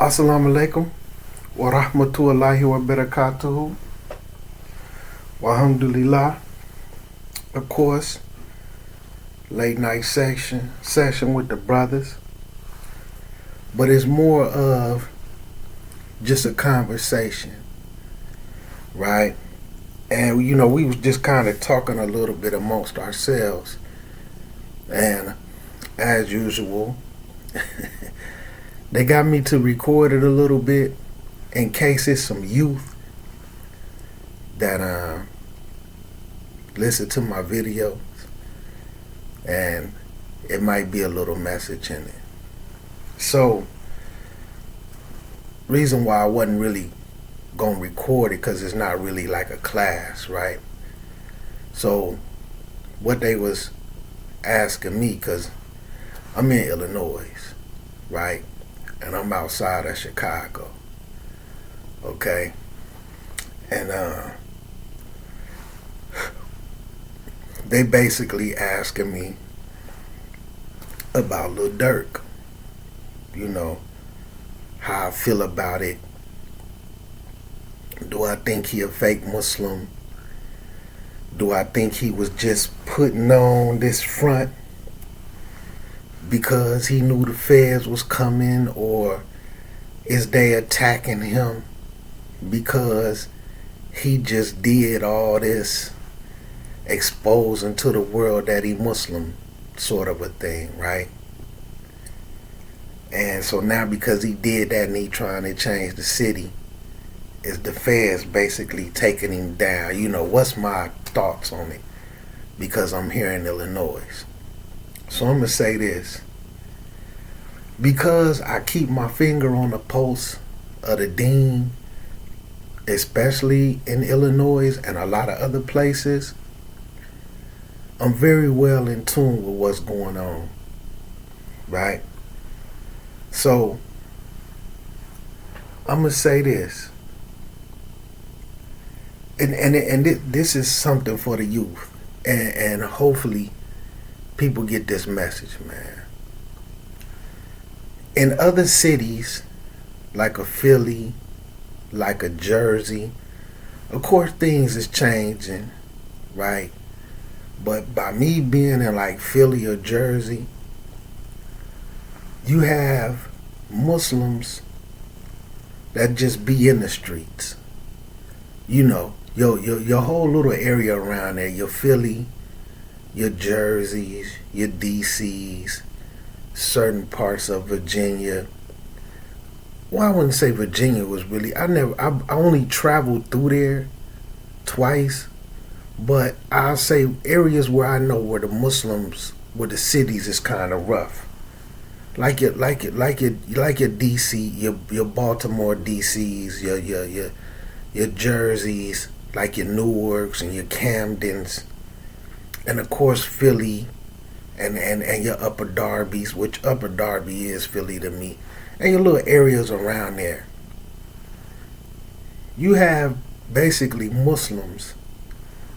Assalamu alaikum wa rahmatullahi wa barakatuhu. Wa alhamdulillah. Of course, late night session with the brothers. But it's more of just a conversation, right? And we was just kind of talking a little bit amongst ourselves. And as usual, they got me to record it a little bit in case it's some youth that listen to my videos, and it might be a little message in it. So, reason why I wasn't really gonna record it, because it's not really like a class, right? So, what they was asking me, because I'm in Illinois, right? And I'm outside of Chicago, okay? And they basically asking me about Lil Durk, how I feel about it. Do I think he a fake Muslim? Do I think he was just putting on this front because he knew the feds was coming, or is they attacking him because he just did all this exposing to the world that he Muslim, sort of a thing, right? And so now because he did that and he trying to change the city, is the feds basically taking him down? What's my thoughts on it? Because I'm here in Illinois. So I'm going to say this. Because I keep my finger on the pulse of the dean, especially in Illinois and a lot of other places, I'm very well in tune with what's going on, right? So, I'm going to say this. And this is something for the youth. And hopefully people get this message, man. In other cities, like a Philly, like a Jersey, of course things is changing, right? But by me being in like Philly or Jersey, you have Muslims that just be in the streets. Your whole little area around there, your Philly, your Jerseys, your DCs, certain parts of Virginia. Well, I wouldn't say Virginia was really, I only traveled through there twice, but I'll say areas where I know where the Muslims, where the cities is kind of rough. Like your DC, your Baltimore DCs, your Jerseys, like your Newarks and your Camdens, and of course Philly, and your Upper Darbys, which Upper Darby is Philly to me, and your little areas around there. You have basically Muslims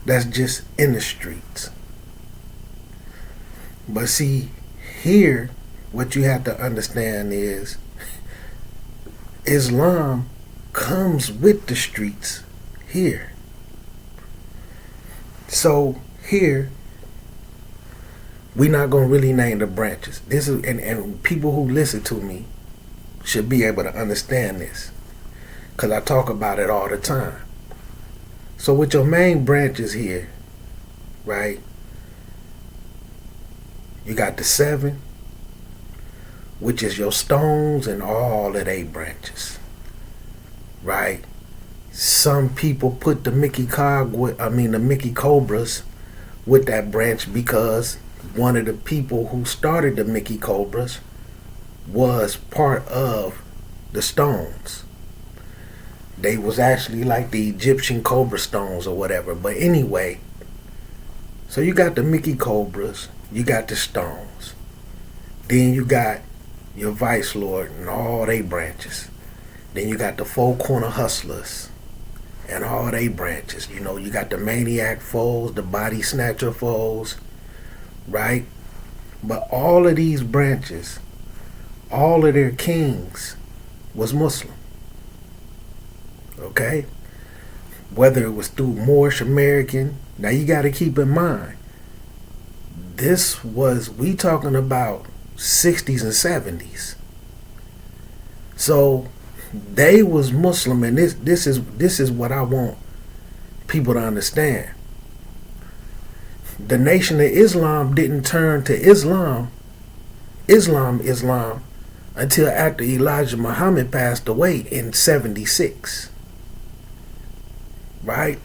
that's just in the streets. But see, here, what you have to understand is Islam comes with the streets here. So here, we're not gonna really name the branches. This is and people who listen to me should be able to understand this, because I talk about it all the time. So with your main branches here, right? You got the 7, which is your Stones and all of their branches, right? Some people put the Mickey Cobras with that branch because one of the people who started the Mickey Cobras was part of the Stones. They was actually like the Egyptian Cobra Stones or whatever. But anyway, so you got the Mickey Cobras, you got the Stones, then you got your Vice Lord and all they branches. Then you got the Four Corner Hustlers and all they branches. You got the Maniac Foes, the Body Snatcher Foes, right? But all of these branches, all of their kings was Muslim. Okay? Whether it was through Moorish American. Now you got to keep in mind, we talking about 60s and 70s. So they was Muslim, and this is what I want people to understand. The Nation of Islam didn't turn to Islam until after Elijah Muhammad passed away in 76. Right?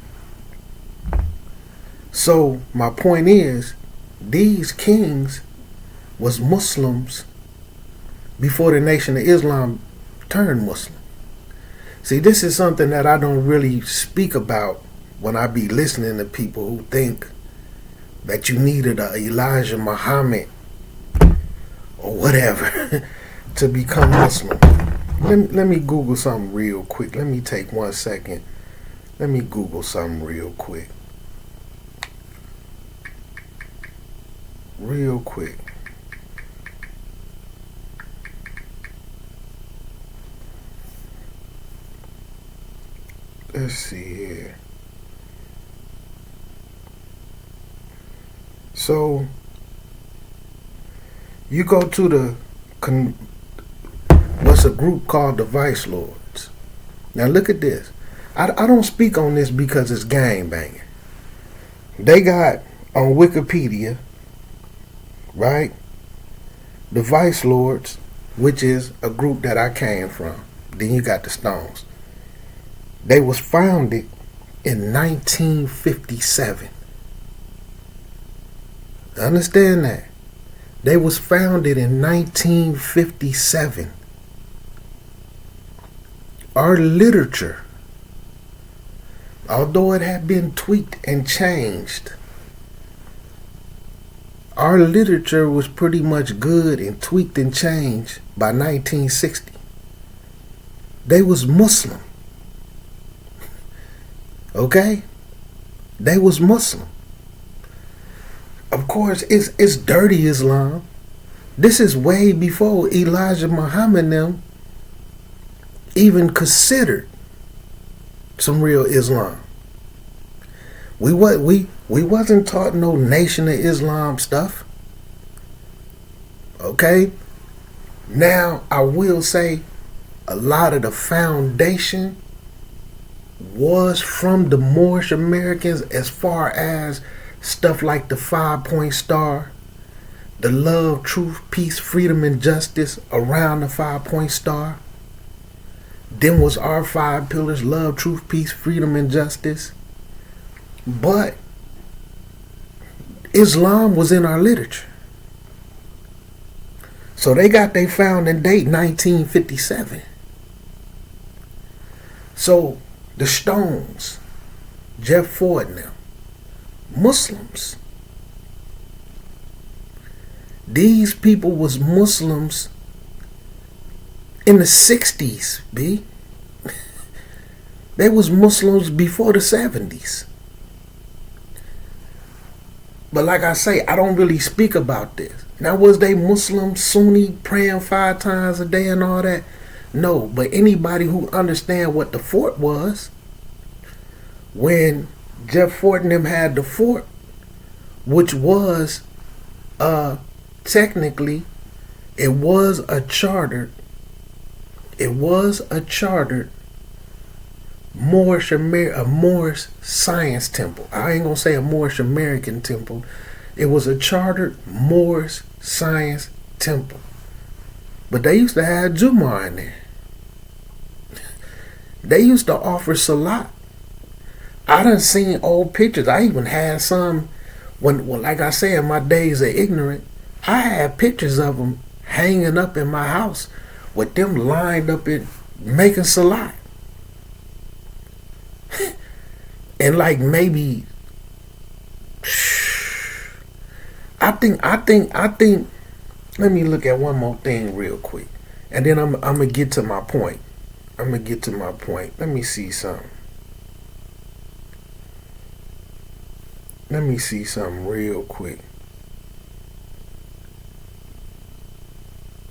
So my point is, these kings was Muslims before the Nation of Islam turned Muslim. See, this is something that I don't really speak about when I be listening to people who think that you needed a Elijah Muhammad or whatever to become Muslim. Let me Google something real quick. Let me take 1 second. Let me Google something real quick. Real quick. Let's see here. So you go to what's a group called the Vice Lords. Now look at this. I don't speak on this because it's gang banging. They got on Wikipedia, right? The Vice Lords, which is a group that I came from. Then you got the Stones. They was founded in 1957. Understand that. They was founded in 1957. Our literature, although it had been tweaked and changed, our literature was pretty much good and tweaked and changed by 1960. They was Muslim. Okay? They was Muslim. Of course, it's dirty Islam. This is way before Elijah Muhammad them even considered some real Islam. We wasn't taught no Nation of Islam stuff. Okay? Now, I will say a lot of the foundation was from the Moorish Americans, as far as stuff like the 5-point star, the love, truth, peace, freedom, and justice around the 5-point star. Then was our 5 pillars: love, truth, peace, freedom, and justice. But Islam was in our literature. So they got their founding date 1957. So the Stones, Jeff Ford and them, Muslims. These people was Muslims in the 60s, B. They was Muslims before the 70s. But like I say, I don't really speak about this. Now, was they Muslim, Sunni, praying 5 times a day and all that? No, but anybody who understand what the fort was, when Jeff Fort and them had the fort, which was technically, it was a chartered Moorish science temple. I ain't gonna say a Moorish American temple. It was a chartered Moorish science temple. But they used to have Jumu'ah in there. They used to offer salat. I done seen old pictures. I even had some when like I say, in my days of ignorant, I had pictures of them hanging up in my house with them lined up in making salat. And like maybe I think let me look at one more thing real quick. And then I'm gonna get to my point. Let me see something. Let me see something real quick.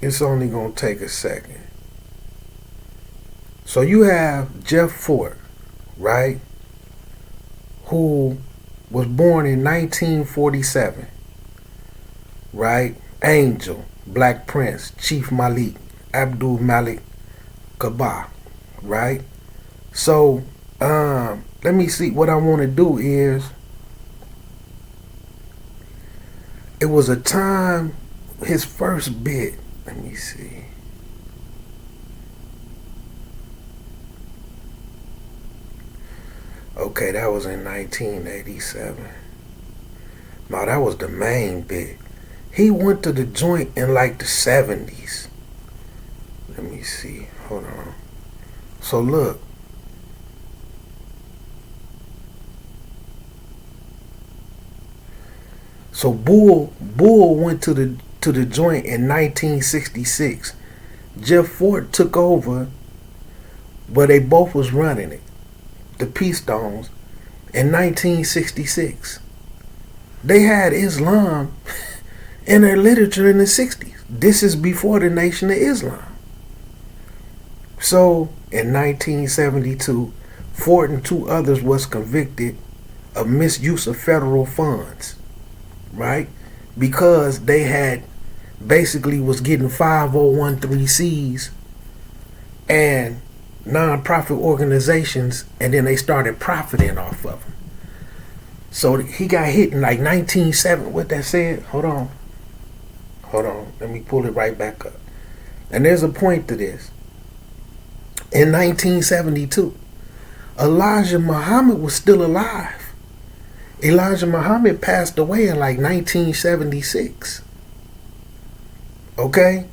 It's only gonna take a second. So you have Jeff Fort, right, who was born in 1947, right? Angel, Black Prince, Chief Malik, Abdul Malik Kabah, right? So, let me see. What I want to do is, it was a time, his first bit. Let me see. Okay, that was in 1987. No, that was the main bit. He went to the joint in like the 70s. Let me see. Hold on. So look. So Bull went to the joint in 1966. Jeff Fort took over, but they both was running it. The Peace Stones in 1966. They had Islam in their literature in the 60s. This is before the Nation of Islam. So in 1972, Fort and two others was convicted of misuse of federal funds, right? Because they had basically was getting 5013Cs and non-profit organizations, and then they started profiting off of them. So he got hit in like 1970. What that said? Hold on. Let me pull it right back up. And there's a point to this. In 1972, Elijah Muhammad was still alive. Elijah Muhammad passed away in like 1976. Okay?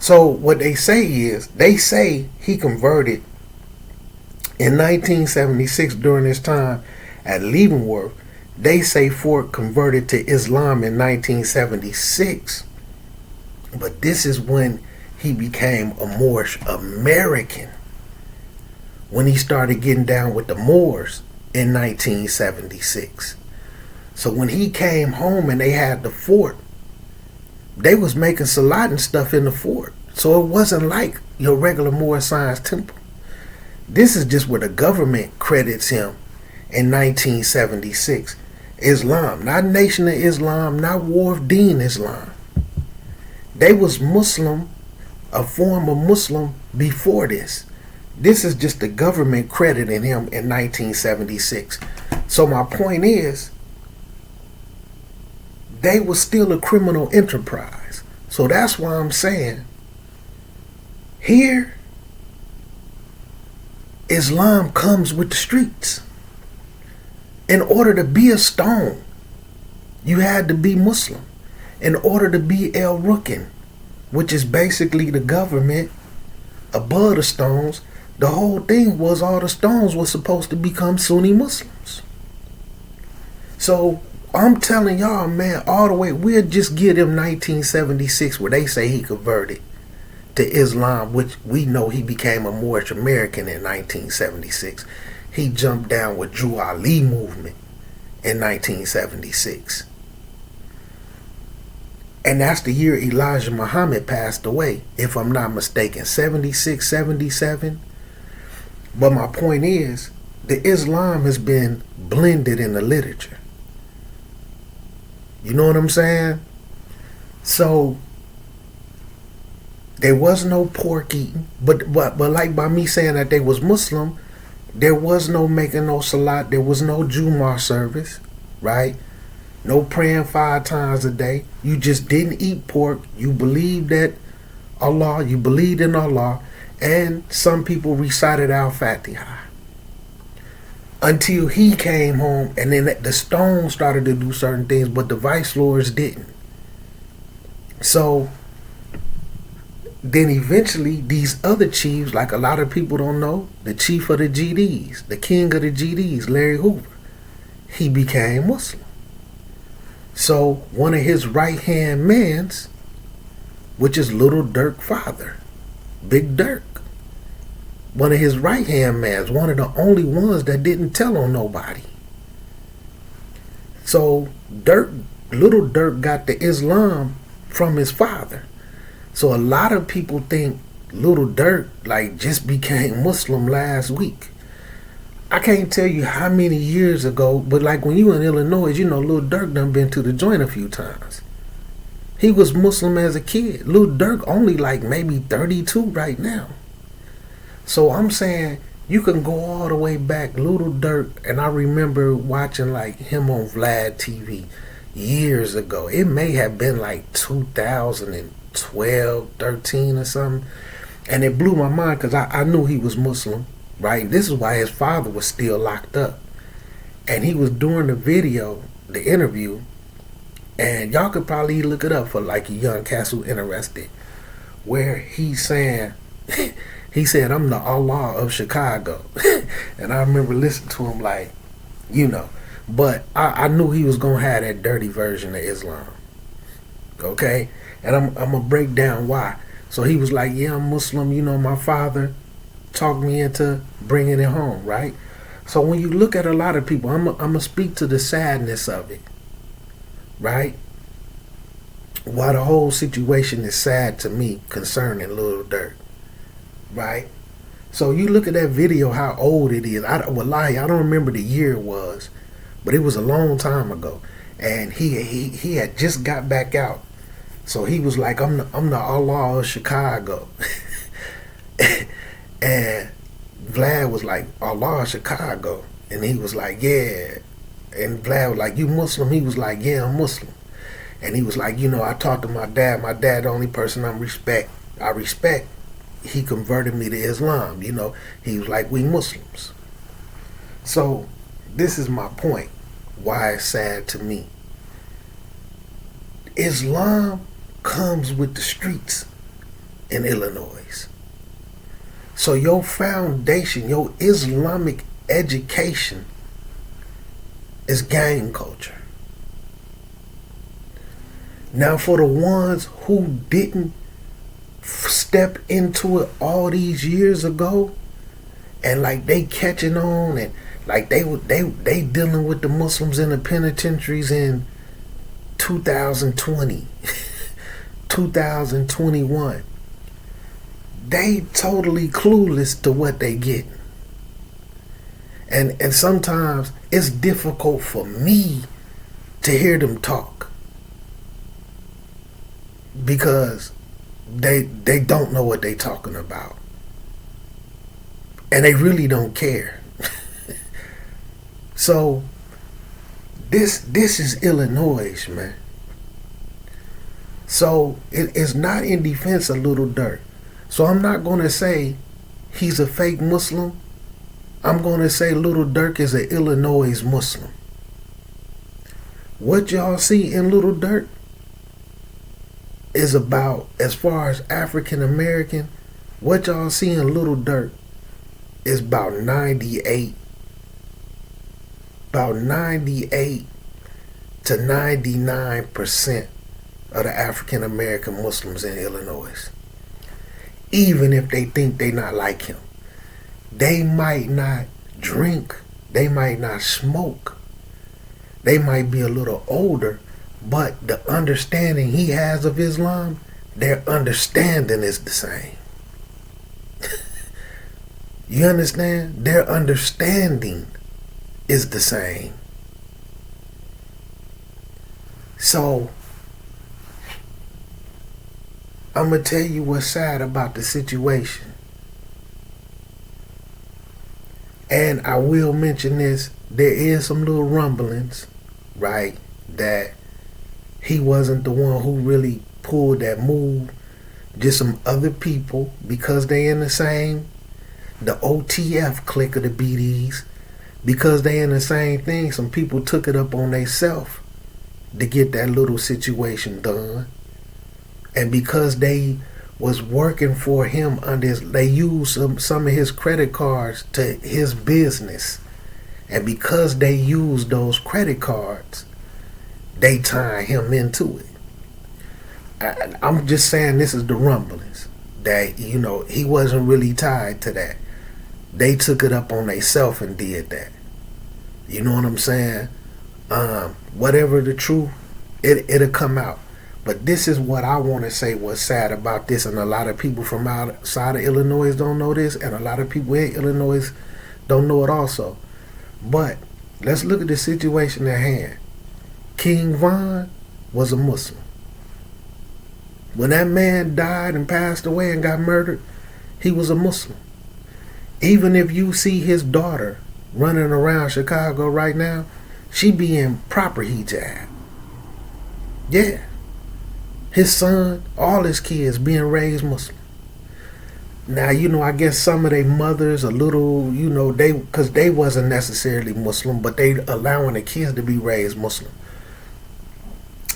So what they say is, they say he converted in 1976 during his time at Leavenworth. They say Fort converted to Islam in 1976. But this is when he became a Moorish American. When he started getting down with the Moors in 1976. So when he came home and they had the fort, they was making salat and stuff in the fort. So it wasn't like your regular Moorish Science Temple. This is just where the government credits him in 1976. Islam, not Nation of Islam, not War of Deen Islam. They was Muslim, a form of Muslim before this. This is just the government crediting him in 1976. So my point is, they was still a criminal enterprise. So that's why I'm saying, here, Islam comes with the streets. In order to be a stone, you had to be Muslim. In order to be El Rukn, which is basically the government above the stones, the whole thing was all the stones were supposed to become Sunni Muslims. So I'm telling y'all, man, all the way, we'll just give them 1976 where they say he converted to Islam, which we know he became a Moorish American in 1976. He jumped down with Drew Ali movement in 1976. And that's the year Elijah Muhammad passed away, if I'm not mistaken, 76, 77. But my point is, the Islam has been blended in the literature. You know what I'm saying? So there was no pork eating, but like by me saying that they was Muslim, there was no making no salat, there was no Jumu'ah service, right? No praying 5 times a day. You just didn't eat pork. You believed that Allah, you believed in Allah, and some people recited Al-Fatiha. Until he came home, and then the stones started to do certain things, but the vice lords didn't. So then eventually these other chiefs, like a lot of people don't know, the chief of the GDs, the king of the GDs, Larry Hoover, he became Muslim. So one of his right-hand mans, which is Lil Durk father, Big Durk, one of his right-hand mans, one of the only ones that didn't tell on nobody. So Lil Durk got the Islam from his father. So a lot of people think Lil Durk like just became Muslim last week. I can't tell you how many years ago, but like when you in Illinois, you know Lil Durk done been to the joint a few times. He was Muslim as a kid. Lil Durk only like maybe 32 right now. So I'm saying you can go all the way back, Lil Durk, and I remember watching like him on Vlad TV years ago. It may have been like 2012, 13 or something. And it blew my mind because I knew he was Muslim, right? This is why his father was still locked up. And he was doing the video, the interview, and y'all could probably look it up for like a young cats who interested, where he's saying, he said, I'm the Allah of Chicago. And I remember listening to him like, you know, but I knew he was going to have that dirty version of Islam. Okay? And I'm going to break down why. So he was like, yeah, I'm Muslim. You know, my father talked me into bringing it home, right? So when you look at a lot of people, I'm going to speak to the sadness of it, right? Why the whole situation is sad to me concerning Lil Durk, right? So you look at that video, how old it is. Wallahi, I don't remember the year it was, but it was a long time ago. And he had just got back out. So he was like, I'm the Allah of Chicago. And Vlad was like, Allah of Chicago. And he was like, yeah. And Vlad was like, you Muslim? He was like, yeah, I'm Muslim. And he was like, you know, I talked to my dad. My dad, the only person I respect. He converted me to Islam. You know, he was like, we Muslims. So this is my point. Why it's sad to me. Islam comes with the streets in Illinois. So your foundation, your Islamic education is gang culture. Now for the ones who didn't step into it all these years ago, and like they catching on, and like they dealing with the Muslims in the penitentiaries in 2020, 2021. They totally clueless to what they getting. And sometimes it's difficult for me to hear them talk because they don't know what they talking about. And they really don't care. So this is Illinois, man. So it's not in defense of Lil Durk. So I'm not going to say he's a fake Muslim. I'm going to say Lil Durk is an Illinois Muslim. What y'all see in Lil Durk is about, as far as African American, what y'all see in Lil Durk is about 98 to 99% of the African American Muslims in Illinois. Even if they think they not like him. They might not drink. They might not smoke. They might be a little older, but the understanding he has of Islam, their understanding is the same. You understand? Their understanding is the same. So I'm going to tell you what's sad about the situation. And I will mention this. There is some little rumblings, right, that he wasn't the one who really pulled that move. Just some other people, because they in the same, the OTF clique of the BDs, because they in the same thing, some people took it up on themselves to get that little situation done. And because they was working for him under his, they used some of his credit cards to his business. And because they used those credit cards, they tie him into it. I'm just saying this is the rumblings. That, you know, he wasn't really tied to that. They took it up on themselves and did that. You know what I'm saying? Whatever the truth, it'll come out. But this is what I want to say was sad about this, and a lot of people from outside of Illinois don't know this, and a lot of people in Illinois don't know it also. But let's look at the situation at hand. King Von was a Muslim. When that man died and passed away and got murdered, he was a Muslim. Even if you see his daughter running around Chicago right now, she be in proper hijab. Yeah. His son, all his kids being raised Muslim. Now, I guess some of their mothers a little, because they wasn't necessarily Muslim, but they allowing the kids to be raised Muslim.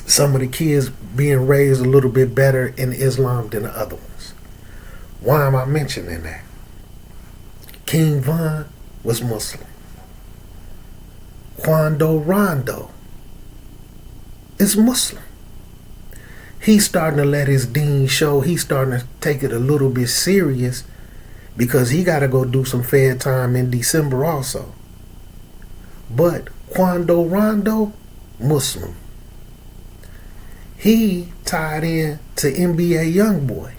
Some of the kids being raised a little bit better in Islam than the other ones. Why am I mentioning that? King Von was Muslim. Quando Rondo is Muslim. He's starting to let his deen show. He's starting to take it a little bit serious because he got to go do some fair time in December also. But Quando Rondo, Muslim. He tied in to NBA Youngboy.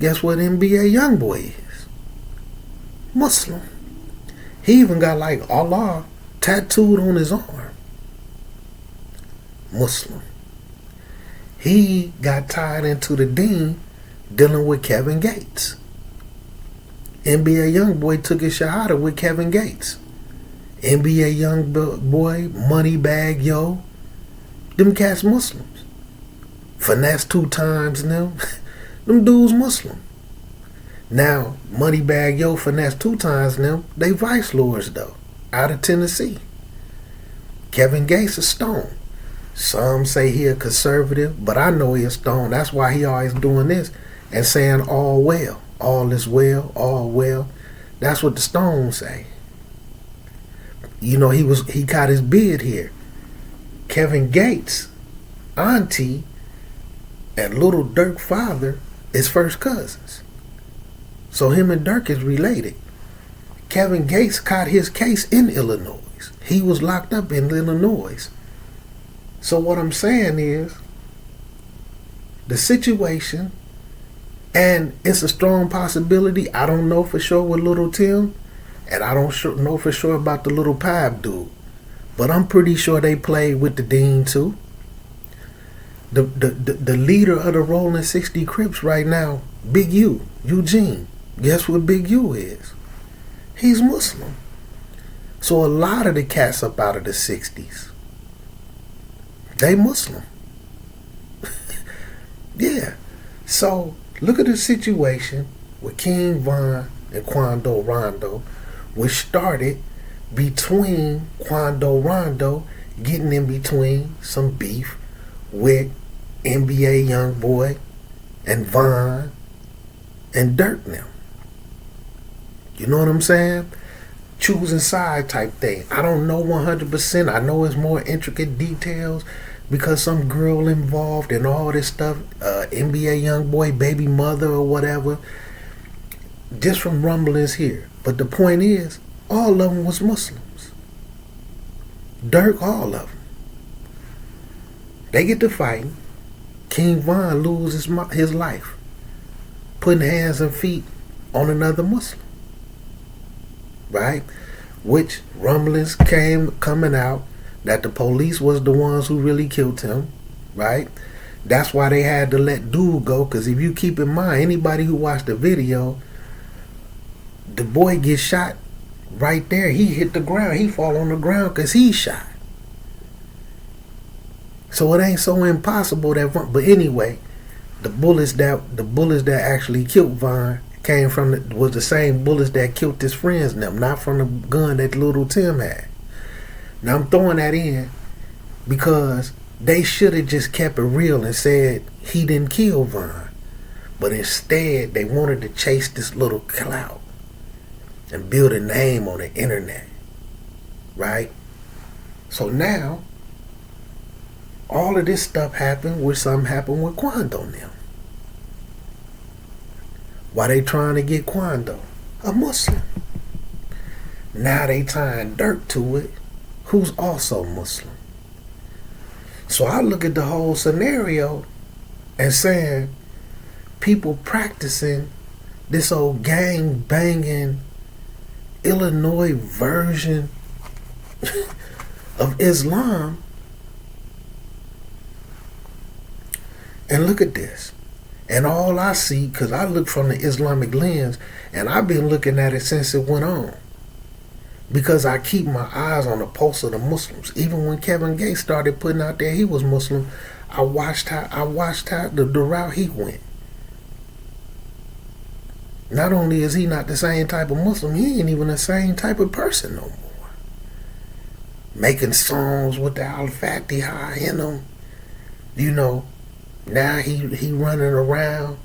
Guess what NBA Youngboy is? Muslim. He even got like Allah tattooed on his arm. Muslim. He got tied into the deen dealing with Kevin Gates. NBA Youngboy took his shahada with Kevin Gates. NBA Youngboy, Moneybag Yo, them cats Muslims. Finesse 2 times them dudes Muslim. Now, Moneybag Yo, Finesse 2 times them, they vice lords though, out of Tennessee. Kevin Gates is Stone. Some say he a conservative, but I know he a Stone. That's why he always doing this and saying all well. All is well, all well. That's what the Stones say. He got his beard here. Kevin Gates' auntie and Lil Durk father is first cousins. So him and Durk is related. Kevin Gates caught his case in Illinois. He was locked up in Illinois. So what I'm saying is, the situation, and it's a strong possibility, I don't know for sure with Little Tim, and I don't know for sure about the little Pipe dude, but I'm pretty sure they played with the Dean too. The leader of the Rolling 60 Crips right now, Big U, Eugene. Guess what Big U is? He's Muslim. So a lot of the cats up out of the 60s, they Muslim. Yeah. So look at the situation with King Von and Quando Rondo, which started between Quando Rondo getting in between some beef with NBA Youngboy and Von and Durk now. You know what I'm saying? Choosing side type thing. I don't know 100%. I know it's more intricate details because some girl involved and all this stuff, NBA Youngboy, baby mother or whatever, just from rumblings here. But the point is, all of them was Muslims. Durk, all of them. They get to fighting. King Von loses his life, putting hands and feet on another Muslim. Right? Which rumblings coming out that the police was the ones who really killed him. Right? That's why they had to let dude go, because if you keep in mind, anybody who watched the video, the boy gets shot right there. He hit the ground. He fall on the ground because he shot. So it ain't so impossible that. But anyway, the bullets that actually killed Von was the same bullets that killed his friends and them, not from the gun that Little Tim had. Now I'm throwing that in because they should have just kept it real and said he didn't kill Von. But instead, they wanted to chase this little clout and build a name on the internet. Right? So now, all of this stuff happened, which something happened with Quando now. Why they trying to get Quando? A Muslim. Now they tying Durk to it, who's also Muslim. So I look at the whole scenario and saying people practicing this old gang banging Illinois version of Islam. And look at this. And all I see, because I look from the Islamic lens, and I've been looking at it since it went on. Because I keep my eyes on the pulse of the Muslims. Even when Kevin Gates started putting out there he was Muslim, I watched how the route he went. Not only is he not the same type of Muslim, he ain't even the same type of person no more. Making songs with the Al-Fatiha in them. You know, now he running around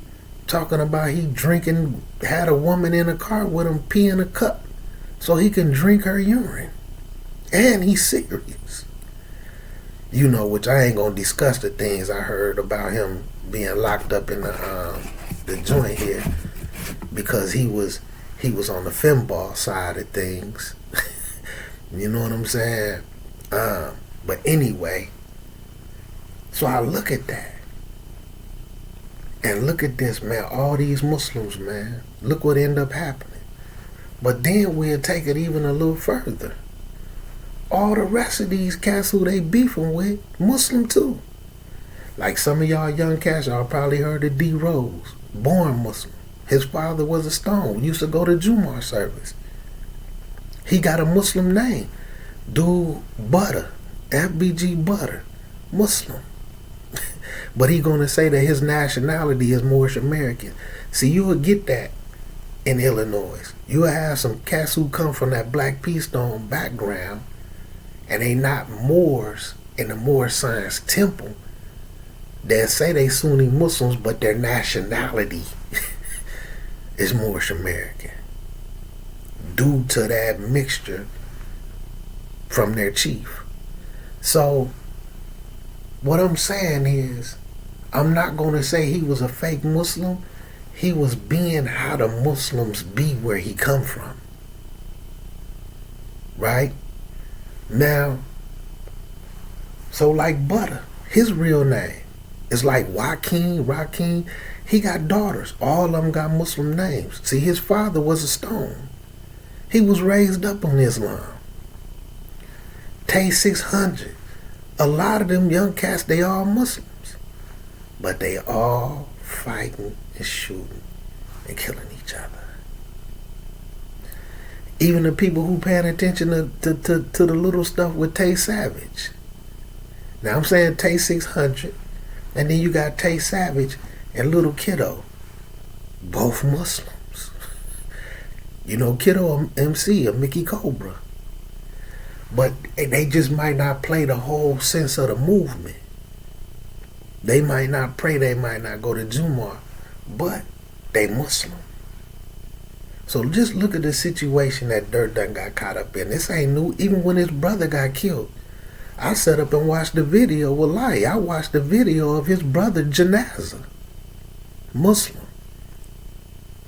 talking about he drinking, had a woman in a car with him peeing a cup so he can drink her urine. And he's serious. You know, which I ain't gonna discuss the things I heard about him being locked up in the joint here, because he was on the femball side of things. You know what I'm saying? But anyway, so I look at that. And look at this, man. All these Muslims, man. Look what ended up happening. But then we'll take it even a little further. All the rest of these cats who they beefing with, Muslim too. Like some of y'all young cats, y'all probably heard of D. Rose. Born Muslim. His father was a Stone. Used to go to Jumu'ah service. He got a Muslim name. Dude Butter. FBG Butter. Muslim. But he gonna say that his nationality is Moorish American. See, you would get that in Illinois. You would have some cats who come from that Black P. Stone background, and they not Moors in the Moorish Science Temple. They say they Sunni Muslims, but their nationality is Moorish American due to that mixture from their chief. So what I'm saying is, I'm not going to say he was a fake Muslim. He was being how the Muslims be where he come from. Right? Now, so like Butter, his real name is like Rakim. He got daughters. All of them got Muslim names. See, his father was a Stone. He was raised up on Islam. Tay 600. A lot of them young cats, they all Muslims. But they all fighting and shooting and killing each other. Even the people who paying attention to the little stuff with Tay Savage. Now I'm saying Tay 600, and then you got Tay Savage and Little Kiddo. Both Muslims. You know, Kiddo MC, a Mickey Cobra. But they just might not play the whole sense of the movement. They might not pray, they might not go to Jumu'ah, but they Muslim. So just look at the situation that Durk done got caught up in. This ain't new. Even when his brother got killed, I sat up and watched the video. Wallahi, I watched the video of his brother Janazah, Muslim,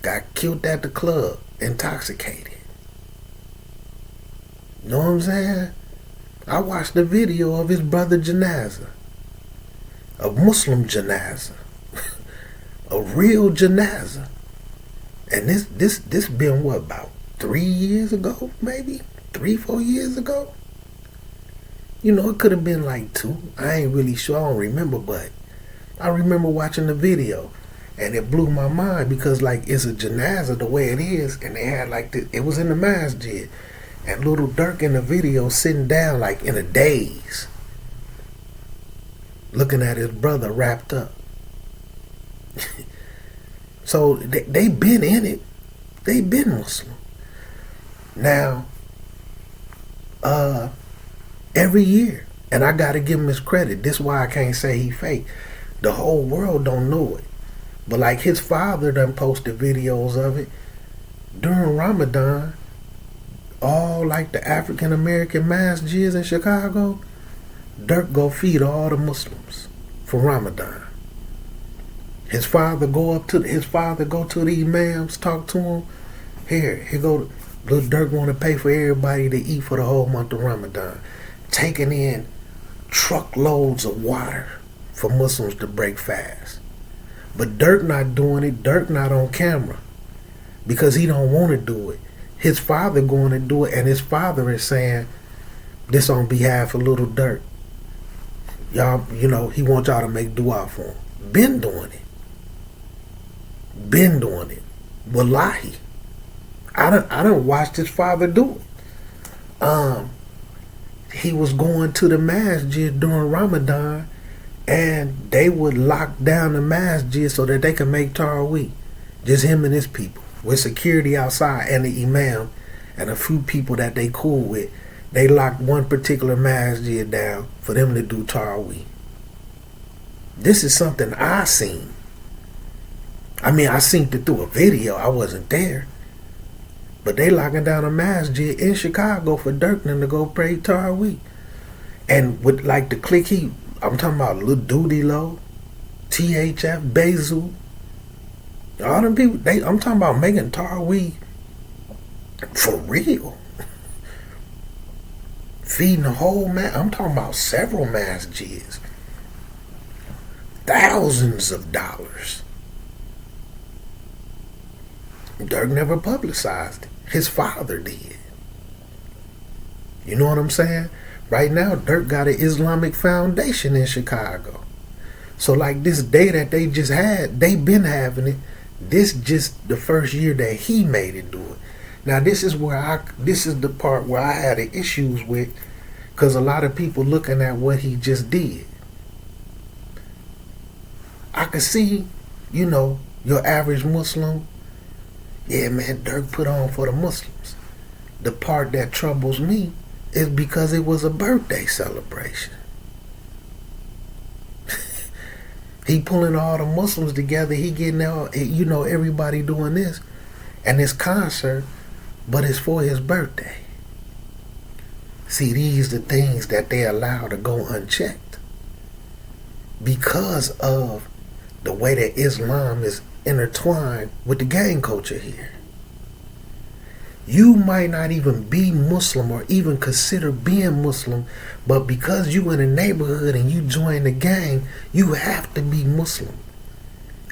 got killed at the club, intoxicated. You know what I'm saying? I watched the video of his brother Janazah. A Muslim Janazah. A real Janazah. And this been what, about 3 years ago, maybe? 3-4 years ago? You know, it could have been like 2. I ain't really sure, I don't remember, but I remember watching the video. And it blew my mind because, like, it's a Janazah the way it is, and they had like this, it was in the masjid. And Lil Durk in the video sitting down like in a daze, looking at his brother wrapped up. So they been in it. They been Muslim. Now, every year, and I gotta give him his credit. This is why I can't say he fake. The whole world don't know it. But like his father done posted videos of it. During Ramadan, all like the African American masjids in Chicago, Durk go feed all the Muslims for Ramadan. His father go to the imams, talk to him. Here go, Lil Durk want to pay for everybody to eat for the whole month of Ramadan. Taking in truckloads of water for Muslims to break fast. But Durk not doing it. Durk not on camera because he don't want to do it. His father going to do it, and his father is saying this on behalf of Lil Durk. Y'all, he wants y'all to make dua for him. Been doing it. Wallahi. I don't watch his father do it. He was going to the masjid during Ramadan, and they would lock down the masjid so that they could make Taraweeh. Just him and his people, with security outside and the imam and a few people that they cool with. They locked one particular masjid down for them to do Taraweeh. This is something I seen. I mean, I seen it through a video. I wasn't there. But they locking down a masjid in Chicago for Durk to go pray Taraweeh. And with like the click I'm talking about Lil Durk, THF, Bezu, all them people, I'm talking about making Taraweeh for real. Feeding the whole I'm talking about several masjids. Thousands of dollars. Durk never publicized it. His father did. You know what I'm saying? Right now, Durk got an Islamic foundation in Chicago. So like this day that they just had, they been having it. This just the first year that he made it do it. Now this is the part where I had issues with, because a lot of people looking at what he just did. I could see, your average Muslim, yeah man, Durk put on for the Muslims. The part that troubles me is because it was a birthday celebration. He pulling all the Muslims together, he getting out, everybody doing this, and this concert, but it's for his birthday. See, these are the things that they allow to go unchecked because of the way that Islam is intertwined with the gang culture here. You might not even be Muslim or even consider being Muslim, but because you in a neighborhood and you join the gang, you have to be Muslim.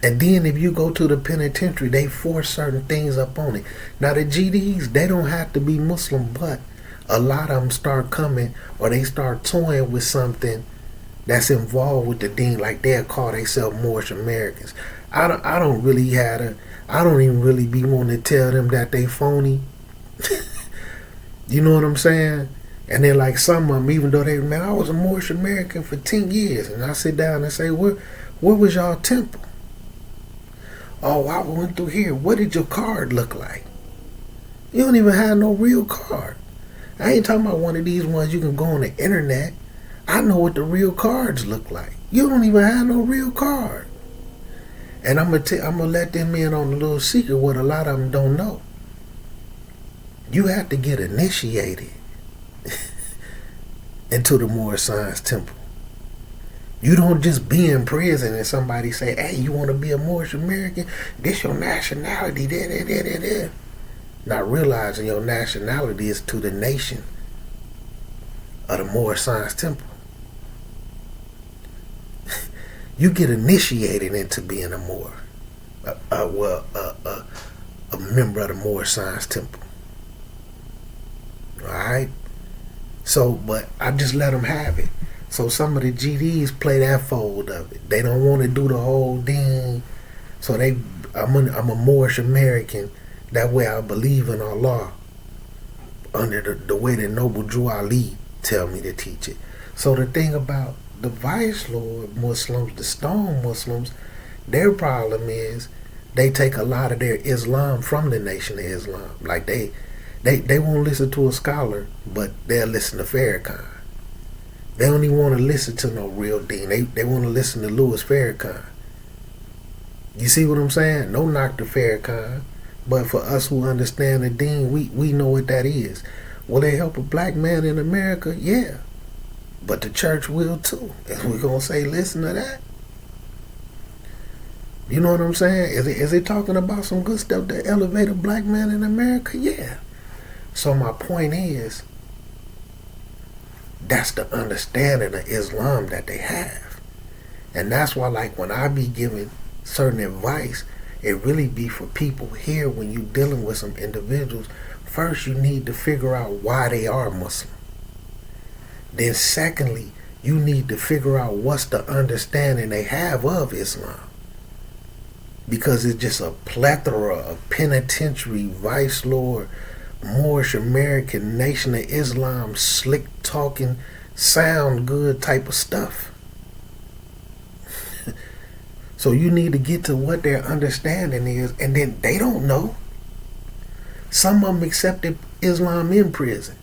And then if you go to the penitentiary, they force certain things up on it. Now the GDs, they don't have to be Muslim, but a lot of them start coming or they start toying with something that's involved with the deen, like they'll call themselves Moorish Americans. I don't even really be wanting to tell them that they phony. You know what I'm saying? And they're like, some of them, even though I was a Moorish American for 10 years. And I sit down and say, where was y'all temple? Oh, I went through here. What did your card look like? You don't even have no real card. I ain't talking about one of these ones you can go on the internet. I know what the real cards look like. You don't even have no real card. And I'm gonna let them in on a little secret what a lot of them don't know. You have to get initiated into the Moorish Science Temple. You don't just be in prison and somebody say, hey, you want to be a Moorish American? This your nationality. Not realizing your nationality is to the nation of the Moorish Science Temple. You get initiated into being a Moor, a member of the Moorish Science Temple. Alright? So, but I just let them have it. So some of the GDs play that fold of it. They don't want to do the whole thing. So I'm a Moorish American. That way I believe in Allah under the way that Noble Drew Ali tell me to teach it. So the thing about the Vice Lord Muslims, the Stone Muslims, their problem is they take a lot of their Islam from the Nation of Islam. Like they won't listen to a scholar, but they'll listen to Farrakhan. They don't even want to listen to no real deen. They want to listen to Louis Farrakhan. You see what I'm saying? No knock to Farrakhan. But for us who understand the deen, we know what that is. Will they help a black man in America? Yeah. But the church will too. And we're going to say, listen to that. You know what I'm saying? Is it talking about some good stuff to elevate a black man in America? Yeah. So my point is, that's the understanding of Islam that they have. And that's why, like, when I be giving certain advice, it really be for people here. When you dealing with some individuals, first you need to figure out why they are Muslim. Then secondly, you need to figure out what's the understanding they have of Islam. Because it's just a plethora of penitentiary, vice lord, Moorish American, Nation of Islam, slick talking, sound good type of stuff. So you need to get to what their understanding is, and then they don't know. Some of them accepted Islam in prison.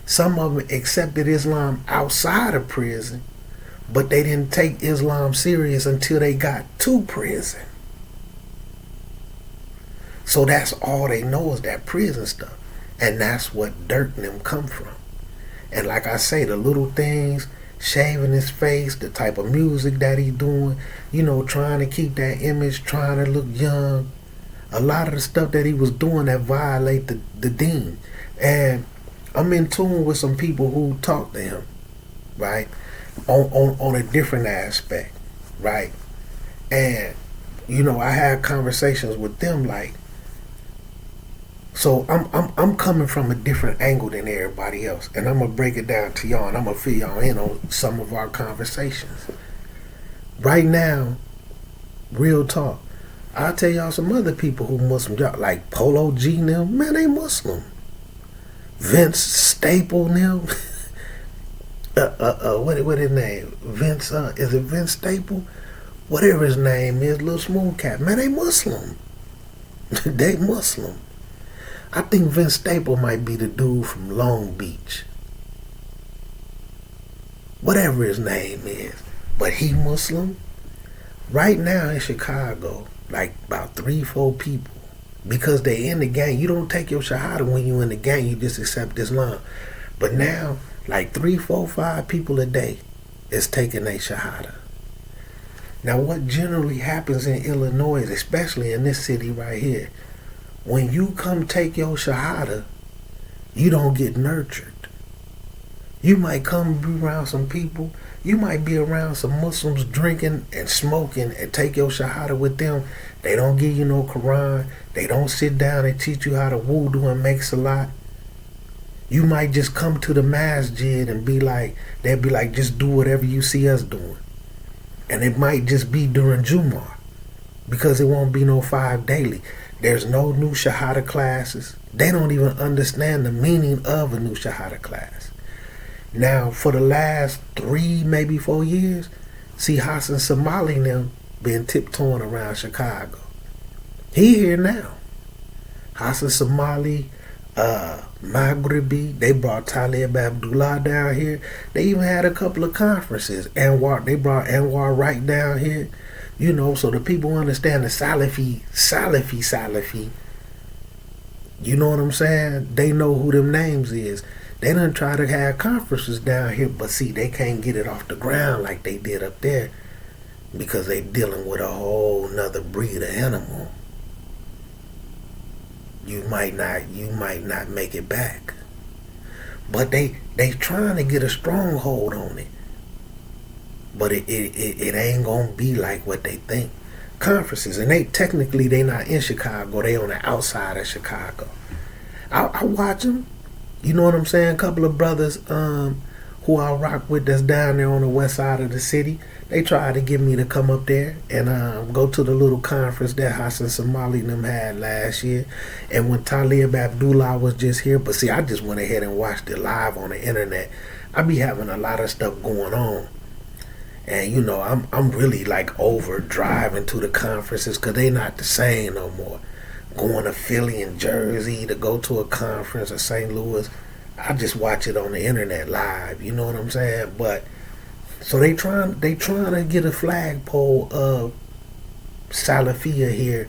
Some of them accepted Islam outside of prison, but they didn't take Islam serious until they got to prison. So that's all they know is that prison stuff. And that's what Durk and them come from. And like I say, the little things, shaving his face, the type of music that he doing, you know, trying to keep that image, trying to look young. A lot of the stuff that he was doing that violate the deen. And I'm in tune with some people who talk to him, right? On a different aspect, right? And, you know, I had conversations with them like, so I'm coming from a different angle than everybody else, and I'm gonna break it down to y'all, and I'm gonna fill y'all in on some of our conversations. Right now, real talk, I'll tell y'all some other people who Muslim, y'all like Polo G now, man, they Muslim. Vince Staple now, what his name? Vince, is it Vince Staple? Whatever his name is, little smooth cat, man, they Muslim. They Muslim. I think Vince Staple might be the dude from Long Beach. Whatever his name is. But he Muslim. Right now in Chicago, like about 3-4 people. Because they in the gang. You don't take your shahada when you in the gang. You just accept Islam. But now, like 3, 4, 5 people a day is taking their shahada. Now what generally happens in Illinois, especially in this city right here, when you come take your shahada, you don't get nurtured. You might come be around some people, you might be around some Muslims drinking and smoking and take your shahada with them. They don't give you no Quran. They don't sit down and teach you how to wudu and make salat. You might just come to the masjid and be like, they'll be like, just do whatever you see us doing. And it might just be during Jumu'ah, because it won't be no 5 daily. There's no new Shahada classes. They don't even understand the meaning of a new Shahada class. Now, for the last 3, maybe 4 years, see Hassan Somali and them been tiptoeing around Chicago. He here now. Hassan Somali, Maghribi, they brought Talib Abdullah down here. They even had a couple of conferences. They brought Anwar Wright down here. You know, so the people understand the Salafi. You know what I'm saying? They know who them names is. They done try to have conferences down here, but see, they can't get it off the ground like they did up there because they dealing with a whole nother breed of animal. You might not make it back. But they trying to get a stronghold on it. But it ain't gonna be like what they think. Conferences, and they not in Chicago, they on the outside of Chicago. I watch them. You know what I'm saying? A couple of brothers who I rock with that's down there on the west side of the city, they tried to get me to come up there and go to the little conference that Hassan Somali and them had last year. And when Talib Abdullah was just here, but see, I just went ahead and watched it live on the internet. I be having a lot of stuff going on. And you know, I'm really like over driving to the conferences because they not the same no more. Going to Philly and Jersey to go to a conference or St. Louis, I just watch it on the internet live. You know what I'm saying? But so they trying to get a flagpole of Salafia here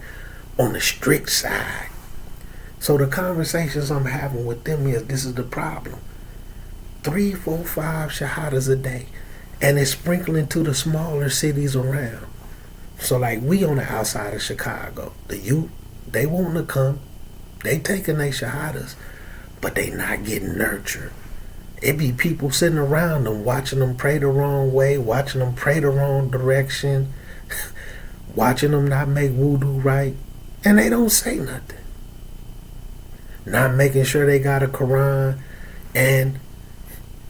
on the strict side. So the conversations I'm having with them is, this is the problem: 3, 4, 5 shahadas a day. And it's sprinkling to the smaller cities around. So like we on the outside of Chicago, the youth, they want to come. They taking their shahadas, but they not getting nurtured. It be people sitting around them, watching them pray the wrong way, watching them pray the wrong direction, watching them not make wudu right, and they don't say nothing. Not making sure they got a Quran, and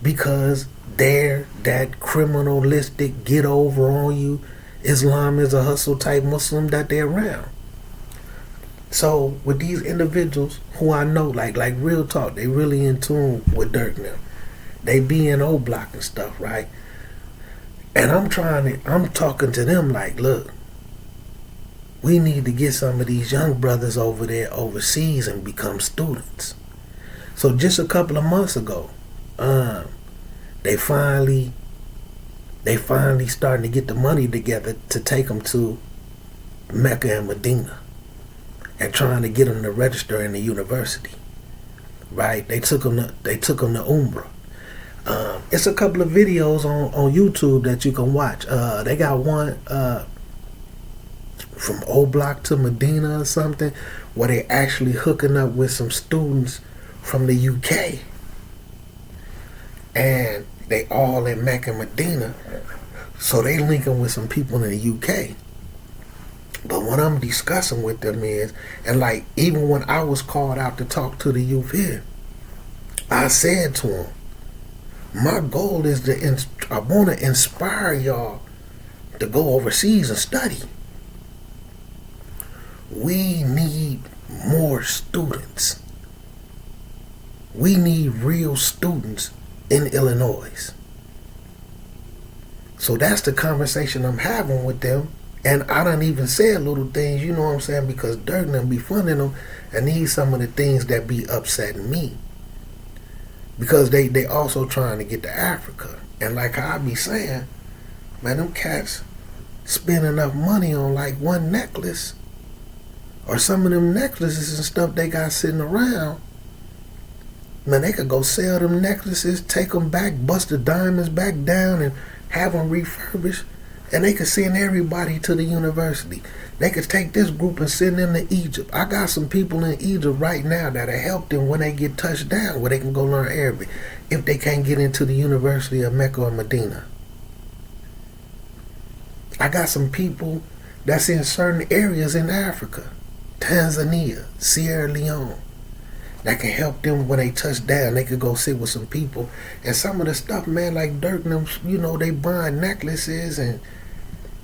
because they're that criminalistic get over on you, Islam is a hustle type Muslim that they're around. So with these individuals who I know, like real talk, they really in tune with Durk now. They be in O Block and stuff, right? And I'm talking to them like, look, we need to get some of these young brothers over there overseas and become students. So just a couple of months ago, they finally starting to get the money together to take them to Mecca and Medina, and trying to get them to register in the university. Right? They took them to Umrah. It's a couple of videos on YouTube that you can watch. They got one from O Block to Medina or something, where they actually hooking up with some students from the UK, and they all in Mecca and Medina, so they linking with some people in the UK. But what I'm discussing with them is, and like even when I was called out to talk to the youth here, I said to them, my goal is I want to inspire y'all to go overseas and study. We need more students. We need real students in Illinois. So that's the conversation I'm having with them. And I done even said little things, you know what I'm saying, because Durk done be funding them, and these some of the things that be upsetting me. Because they also trying to get to Africa. And like I be saying, man, them cats spend enough money on like one necklace, or some of them necklaces and stuff they got sitting around. Man, they could go sell them necklaces, take them back, bust the diamonds back down, and have them refurbished, and they could send everybody to the university. They could take this group and send them to Egypt. I got some people in Egypt right now that'll help them when they get touched down, where they can go learn Arabic, if they can't get into the University of Mecca or Medina. I got some people that's in certain areas in Africa, Tanzania, Sierra Leone, that can help them when they touch down. They could go sit with some people. And some of the stuff, man, like Durk and them, you know, they buying necklaces and,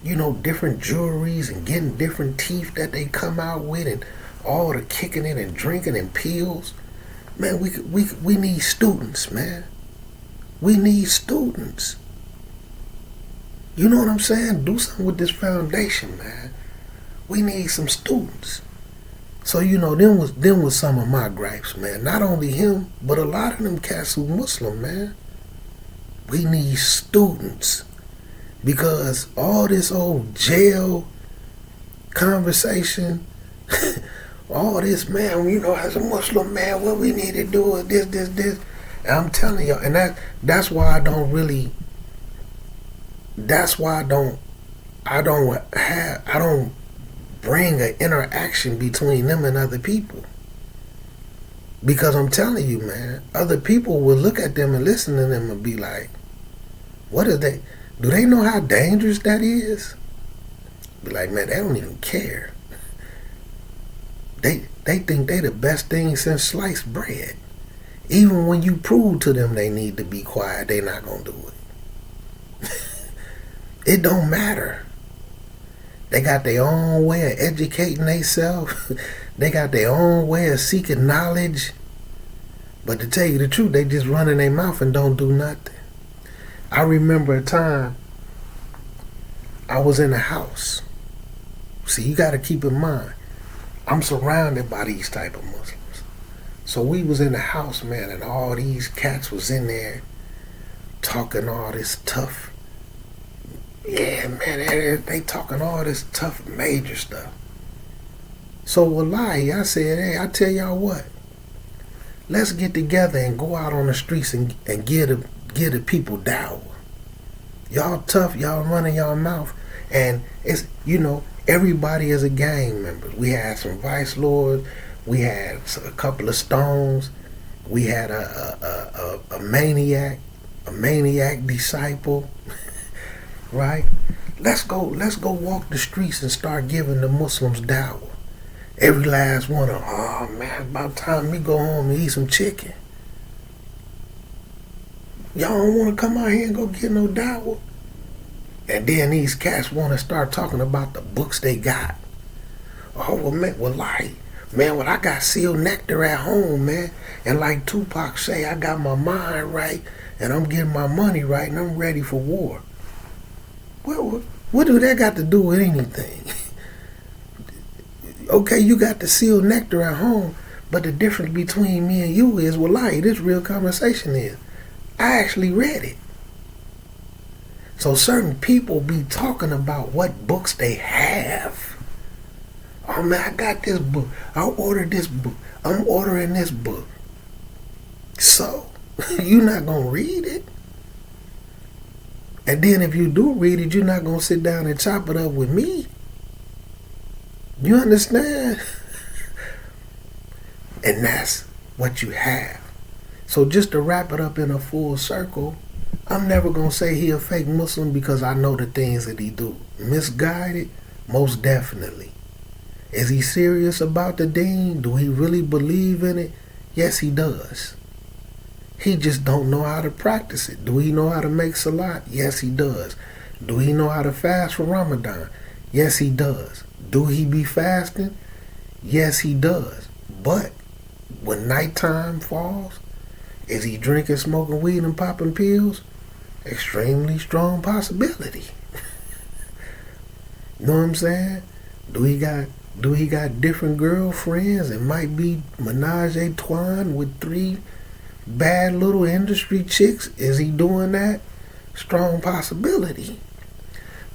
you know, different jewelries and getting different teeth that they come out with, and all the kicking it and drinking and pills. Man, we need students, man. We need students. You know what I'm saying? Do something with this foundation, man. We need some students. So, you know, them was some of my gripes, man. Not only him, but a lot of them cats who Muslim, man. We need students. Because all this old jail conversation, all this, man, you know, as a Muslim, man, what we need to do is this. And I'm telling y'all, and that's why I don't bring an interaction between them and other people. Because I'm telling you, man, other people will look at them and listen to them and be like, what are they? Do they know how dangerous that is? Be like, man, they don't even care. They think they the best thing since sliced bread. Even when you prove to them they need to be quiet, they not gonna do it. It don't matter. They got their own way of educating themselves. They got their own way of seeking knowledge. But to tell you the truth, they just run in their mouth and don't do nothing. I remember a time I was in a house. See, you got to keep in mind, I'm surrounded by these type of Muslims. So we was in the house, man, and all these cats was in there talking all this tough. Yeah, man, they talking all this tough major stuff. So wallahi, I said, hey, I tell y'all what, let's get together and go out on the streets and give the people dawah. Y'all tough, y'all running y'all mouth, and it's, you know, everybody is a gang member. We had some vice lords, we had a couple of stones, We had a maniac, disciple, right? Let's go walk the streets and start giving the Muslims dawah. Every last one of them, oh man, it's about time we go home and eat some chicken. Y'all don't want to come out here and go get no dawah. And then these cats want to start talking about the books they got. Oh, well, man, man, I got sealed nectar at home, man. And like Tupac say, I got my mind right, and I'm getting my money right, and I'm ready for war. Well, what do that got to do with anything? Okay, you got the sealed nectar at home, but the difference between me and you is, this real conversation is, I actually read it. So certain people be talking about what books they have. Oh man, I got this book. I'll order this book. I'm ordering this book. So, you're not going to read it. And then if you do read it, you're not going to sit down and chop it up with me. You understand? And that's what you have. So just to wrap it up in a full circle, I'm never going to say he a fake Muslim because I know the things that he do. Misguided? Most definitely. Is he serious about the deen? Do he really believe in it? Yes, he does. He just don't know how to practice it. Do he know how to make salat? Yes, he does. Do he know how to fast for Ramadan? Yes, he does. Do he be fasting? Yes, he does. But when nighttime falls, is he drinking, smoking weed, and popping pills? Extremely strong possibility. Know what I'm saying? Do he got different girlfriends? It might be menage a trois with 3 bad little industry chicks. Is he doing that? Strong possibility.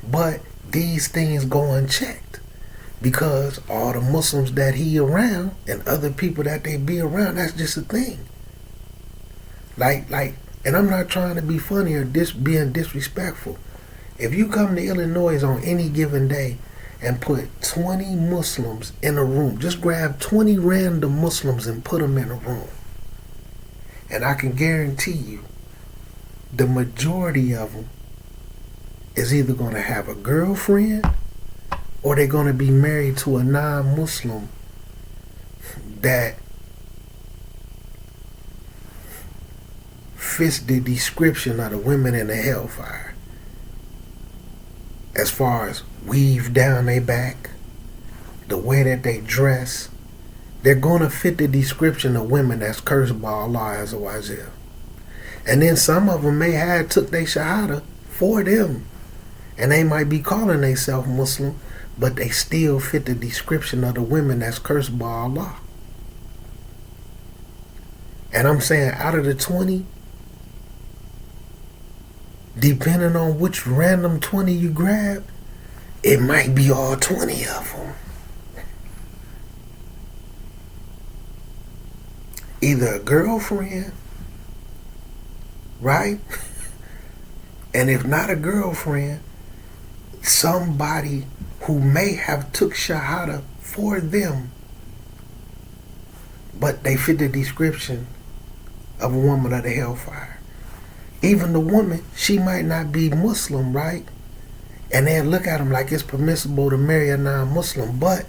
But these things go unchecked because all the Muslims that he around and other people that they be around, that's just a thing. And I'm not trying to be funny or being disrespectful. If you come to Illinois on any given day and put 20 Muslims in a room, just grab 20 random Muslims and put them in a room, and I can guarantee you the majority of them is either going to have a girlfriend or they're going to be married to a non-Muslim that fits the description of the women in the hellfire. As far as weave down their back, the way that they dress, they're going to fit the description of women that's cursed by Allah Azza wa Jal. And then some of them may have took their shahada for them. And they might be calling themselves Muslim, but they still fit the description of the women that's cursed by Allah. And I'm saying out of the 20, depending on which random 20 you grab, it might be all 20 of them. Either a girlfriend, right? And if not a girlfriend, somebody who may have took shahada for them, but they fit the description of a woman of the hellfire. Even the woman, she might not be Muslim, right? And they'll look at them like it's permissible to marry a non-Muslim, but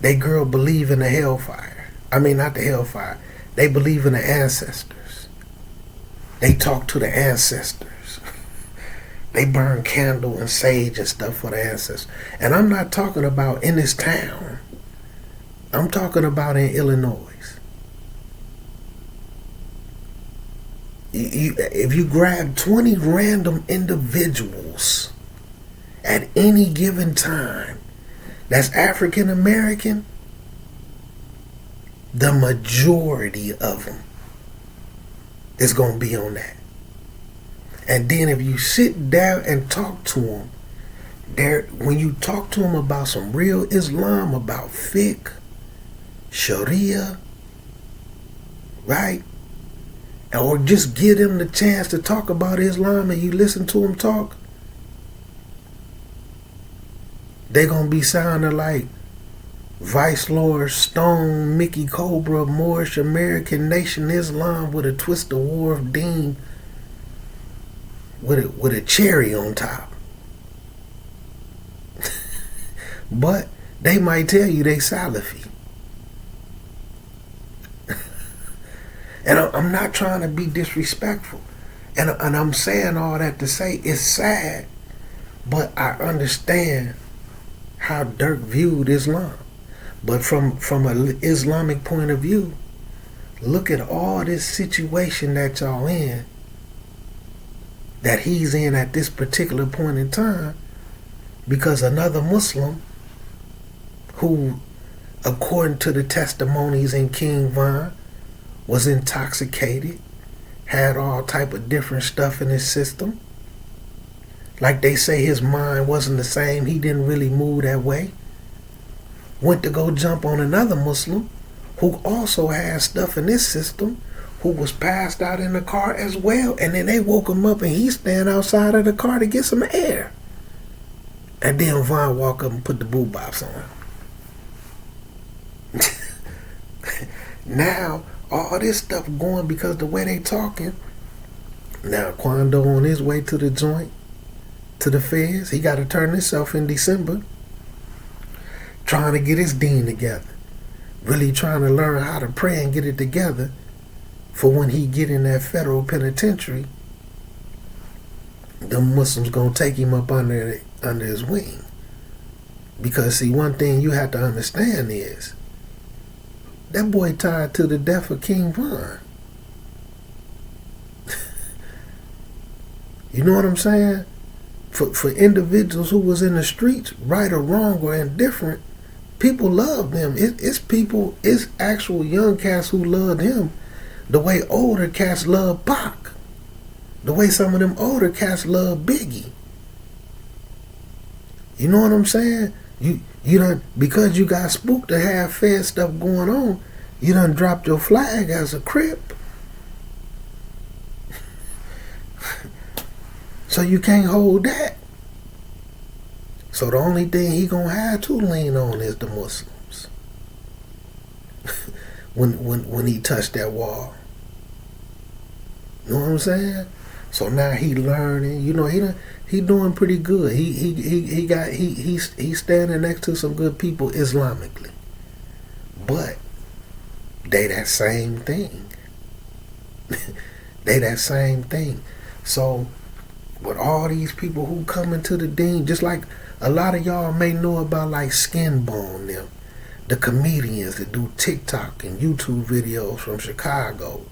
they girl believe in the hellfire. I mean, not the hellfire. They believe in the ancestors. They talk to the ancestors. They burn candle and sage and stuff for the ancestors. And I'm not talking about in this town. I'm talking about in Illinois. If you grab 20 random individuals at any given time that's African American, the majority of them is going to be on that. And then if you sit down and talk to them, when you talk to them about some real Islam, about fiqh, Sharia, right? Or just give them the chance to talk about Islam and you listen to them talk, they're going to be sounding like Vice Lord Stone, Mickey Cobra, Moorish American Nation Islam with a twist of War of Dean with a cherry on top. But they might tell you they Salafi. And I'm not trying to be disrespectful. And I'm saying all that to say it's sad, but I understand how Durk viewed Islam. But from an Islamic point of view, look at all this situation that y'all in, that he's in at this particular point in time, because another Muslim who, according to the testimonies in King Von, was intoxicated, had all type of different stuff in his system. Like they say his mind wasn't the same, he didn't really move that way. Went to go jump on another Muslim who also had stuff in his system, who was passed out in the car as well, and then they woke him up and he stand outside of the car to get some air. And then Von walk up and put the boo bops on. Now all this stuff going because the way they talking. Now Quando on his way to the joint, to the feds. He got to turn himself in December, trying to get his deen together, really trying to learn how to pray and get it together for when he get in that federal penitentiary. The Muslims gonna take him up under his wing. Because see, one thing you have to understand is that boy tied to the death of King Von. You know what I'm saying? For individuals who was in the streets, right or wrong or indifferent, people loved them. It's actual young cats who loved him the way older cats love Pac. The way some of them older cats love Biggie. You know what I'm saying? You done, because you got spooked to have Fed stuff going on, you done dropped your flag as a Crip. So you can't hold that. So the only thing he gonna have to lean on is the Muslims. when he touched that wall. You know what I'm saying? So now he learning. You know, he doing pretty good. He's standing next to some good people Islamically. But they that same thing. They that same thing. So with all these people who come into the deen, just like a lot of y'all may know about like Skinbone, them, the comedians that do TikTok and YouTube videos from Chicago,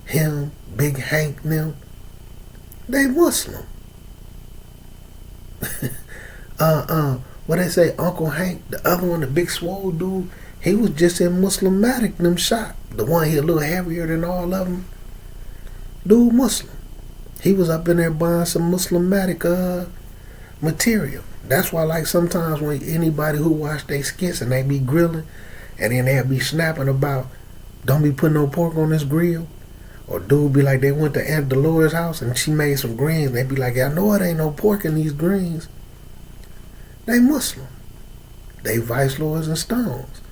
him, Big Hank, them, they Muslim. What they say, Uncle Hank, the other one, the big swole dude, he was just in Muslimatic, them shot. The one he a little heavier than all of them. Dude Muslim. He was up in there buying some Muslimatic material. That's why, like, sometimes when anybody who watch their skits and they be grilling, and then they'll be snapping about, don't be putting no pork on this grill. Or dude be like, they went to Aunt Dolores' house and she made some greens. They be like, I know it ain't no pork in these greens. They Muslim. They Vice Lords and Stones.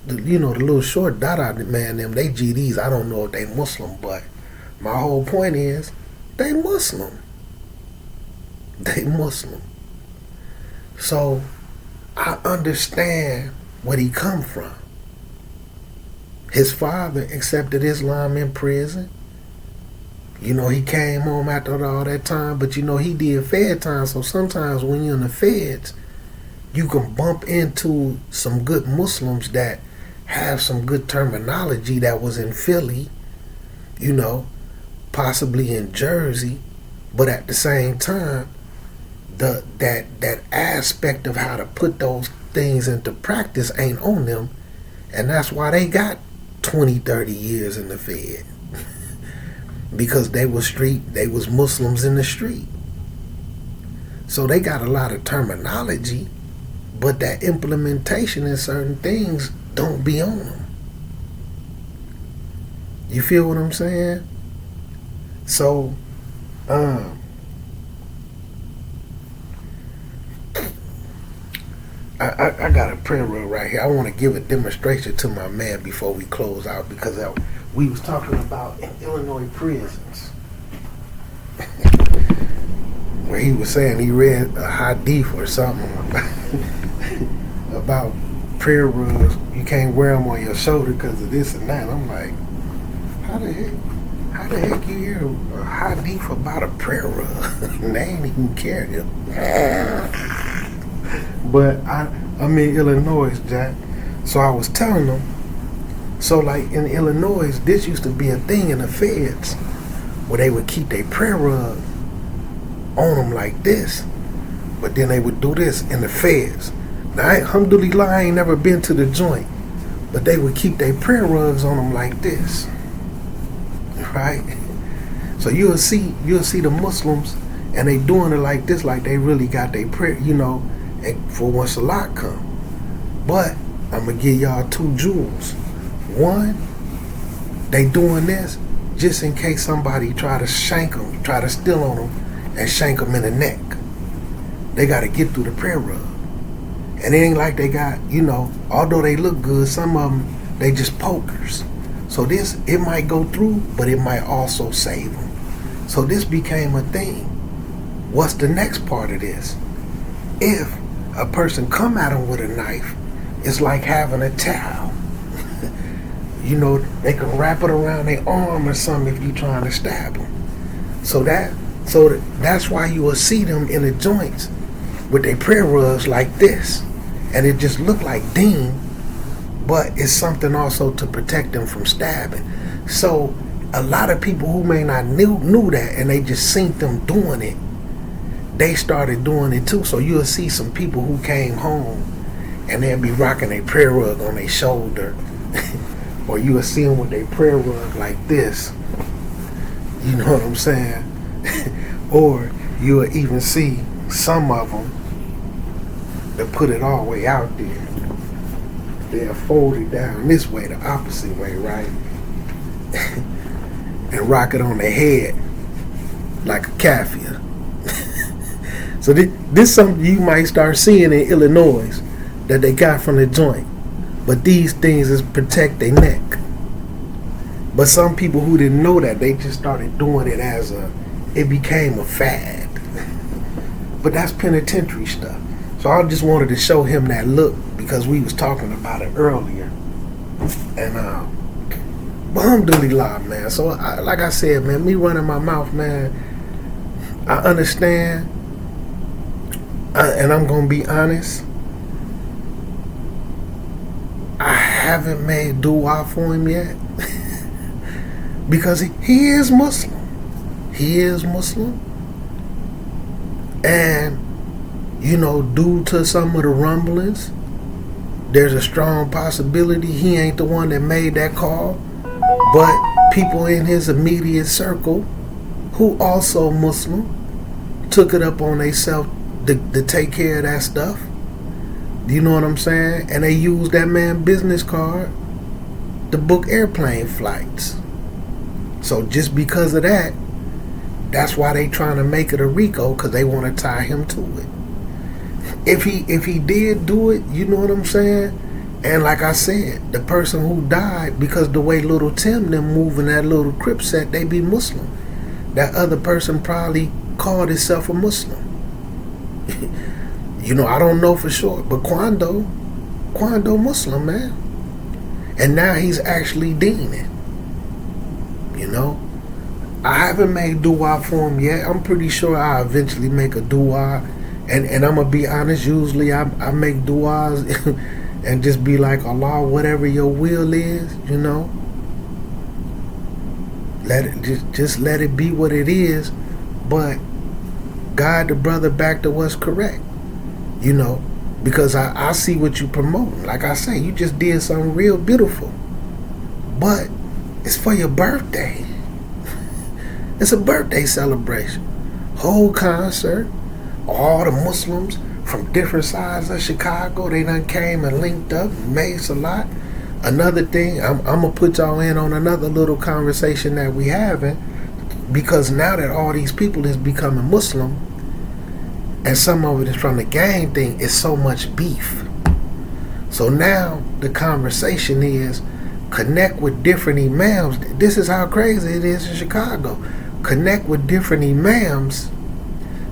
You know, the little short Dada man, them, they GDs. I don't know if they Muslim, but my whole point is, they Muslim. They Muslim. So I understand where he come from. His father accepted Islam in prison. You know, he came home after all that time, but you know, he did Fed time. So sometimes when you're in the Feds, you can bump into some good Muslims that have some good terminology that was in Philly, you know, possibly in Jersey, but at the same time, that aspect of how to put those things into practice ain't on them, and that's why they got 20, 30 years in the Fed. Because they was Muslims in the street. So they got a lot of terminology, but that implementation in certain things don't be on them. You feel what I'm saying? So, I got a prayer rug right here. I want to give a demonstration to my man before we close out because we was talking about in Illinois prisons where he was saying he read a hadith or something about prayer rugs. You can't wear them on your shoulder because of this and that. I'm like, how the heck you hear a hadith about a prayer rug? They ain't even carry it. But I'm in Illinois, Jack. So I was telling them, so like in Illinois, this used to be a thing in the feds where they would keep their prayer rug on them like this, but then they would do this in the feds. Now, alhamdulillah, I ain't never been to the joint, but they would keep their prayer rugs on them like this, right? So you'll see the Muslims, and they doing it like this, like they really got their prayer, for when Salat come. But I'm gonna give y'all two jewels. One, they doing this just in case somebody try to shank them, try to steal on them, and shank them in the neck. They got to get through the prayer rug. And it ain't like they got, although they look good, some of them, they just pokers. So this, it might go through, but it might also save them. So this became a thing. What's the next part of this? If a person come at them with a knife, it's like having a towel. They can wrap it around their arm or something if you're trying to stab them. So that's why you will see them in the joints with their prayer rugs like this. And it just look like ding, but it's something also to protect them from stabbing. So a lot of people who may not knew that and they just seen them doing it, they started doing it too. So you'll see some people who came home and they'll be rocking their prayer rug on their shoulder. Or you will see them with their prayer rug like this. You know what I'm saying? Or you'll even see some of them that put it all the way out there. They'll fold it down this way, the opposite way, right? And rock it on their head like a kafir. So this is something you might start seeing in Illinois that they got from the joint. But these things is protect their neck. But some people who didn't know that, they just started doing it it became a fad. But that's penitentiary stuff. So I just wanted to show him that look because we was talking about it earlier. And alhamdulillah, man. So like I said, man, me running my mouth, man, I understand. And I'm going to be honest. I haven't made dua for him yet. Because he is Muslim. He is Muslim. And, due to some of the rumblings, there's a strong possibility he ain't the one that made that call. But people in his immediate circle, who also Muslim, took it up on themselves to take care of that stuff. You know what I'm saying? And they used that man's business card to book airplane flights. So just because of that, that's why they trying to make it a RICO, because they want to tie him to it. If he did do it, you know what I'm saying? And like I said, the person who died, because the way Little Tim them moving that little crip set, they be Muslim. That other person probably called himself a Muslim. I don't know for sure, but Quando Muslim, man. And now he's actually deeming. I haven't made dua for him yet. I'm pretty sure I'll eventually make a dua. And I'm going to be honest, usually I make duas and just be like, Allah, whatever your will is, let it just let it be what it is, but guide the brother back to what's correct. Because I see what you promoting. Like I say, you just did something real beautiful. But it's for your birthday. It's a birthday celebration. Whole concert. All the Muslims from different sides of Chicago, they done came and linked up, made Salat. Another thing, I'm going to put y'all in on another little conversation that we having, because now that all these people is becoming Muslim, and some of it is from the gang thing, it's so much beef. So now the conversation is connect with different imams. This is how crazy it is in Chicago. Connect with different imams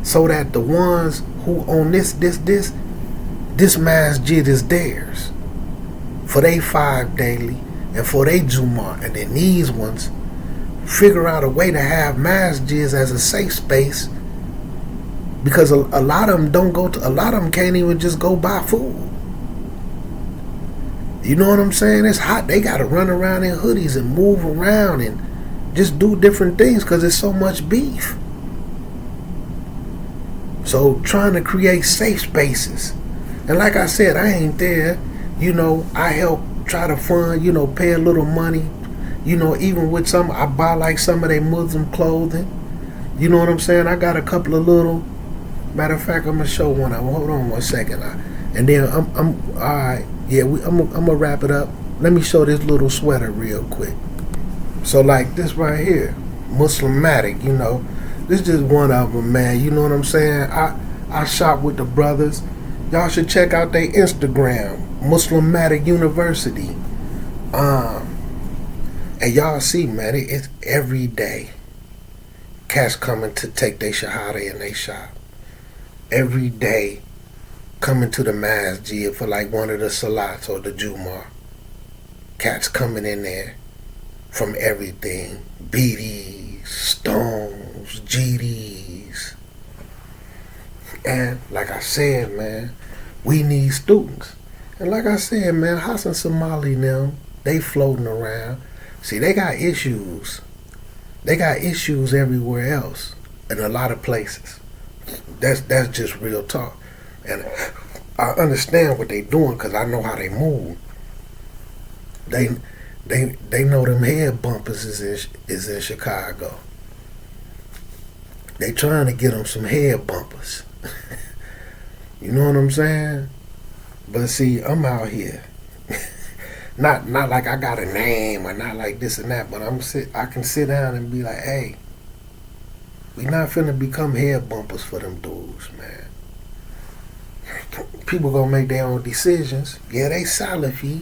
so that the ones who own this masjid is theirs for they 5 daily and for they Jumu'ah, and then these ones figure out a way to have masjids as a safe space, because a lot of them don't go to, a lot of them can't even just go buy food. You know what I'm saying? It's hot. They got to run around in hoodies and move around and just do different things because there's so much beef. So trying to create safe spaces. And like I said, I ain't there. You know, I help try to fund, you know, pay a little money. You know, even with some, I buy like some of their Muslim clothing. You know what I'm saying? I got a couple of little, matter of fact, I'm going to show one. Hold on one second. And then I'm all right. Yeah, I'm gonna wrap it up. Let me show this little sweater real quick. So like this right here, Muslimatic, you know, this is just one of them, man. You know what I'm saying? I shop with the brothers. Y'all should check out their Instagram, Muslimatic University. And y'all see, man, it's every day. Cats coming to take their shahada in their shop. Every day. Coming to the masjid for like one of the salats or the Jumu'ah. Cats coming in there from everything. BDs, stones, GDs. And like I said, man, we need students. And like I said, man, Hassan Somali and them, they floating around. See, they got issues. They got issues everywhere else in a lot of places. That's just real talk. And I understand what they doing because I know how they move. They know them head bumpers is in Chicago. They trying to get them some head bumpers. You know what I'm saying? But see, I'm out here. Not like I got a name or not like this and that, but I can sit down and be like, hey, we not finna become head bumpers for them dudes, man. People gonna make their own decisions. Yeah, they Salafi,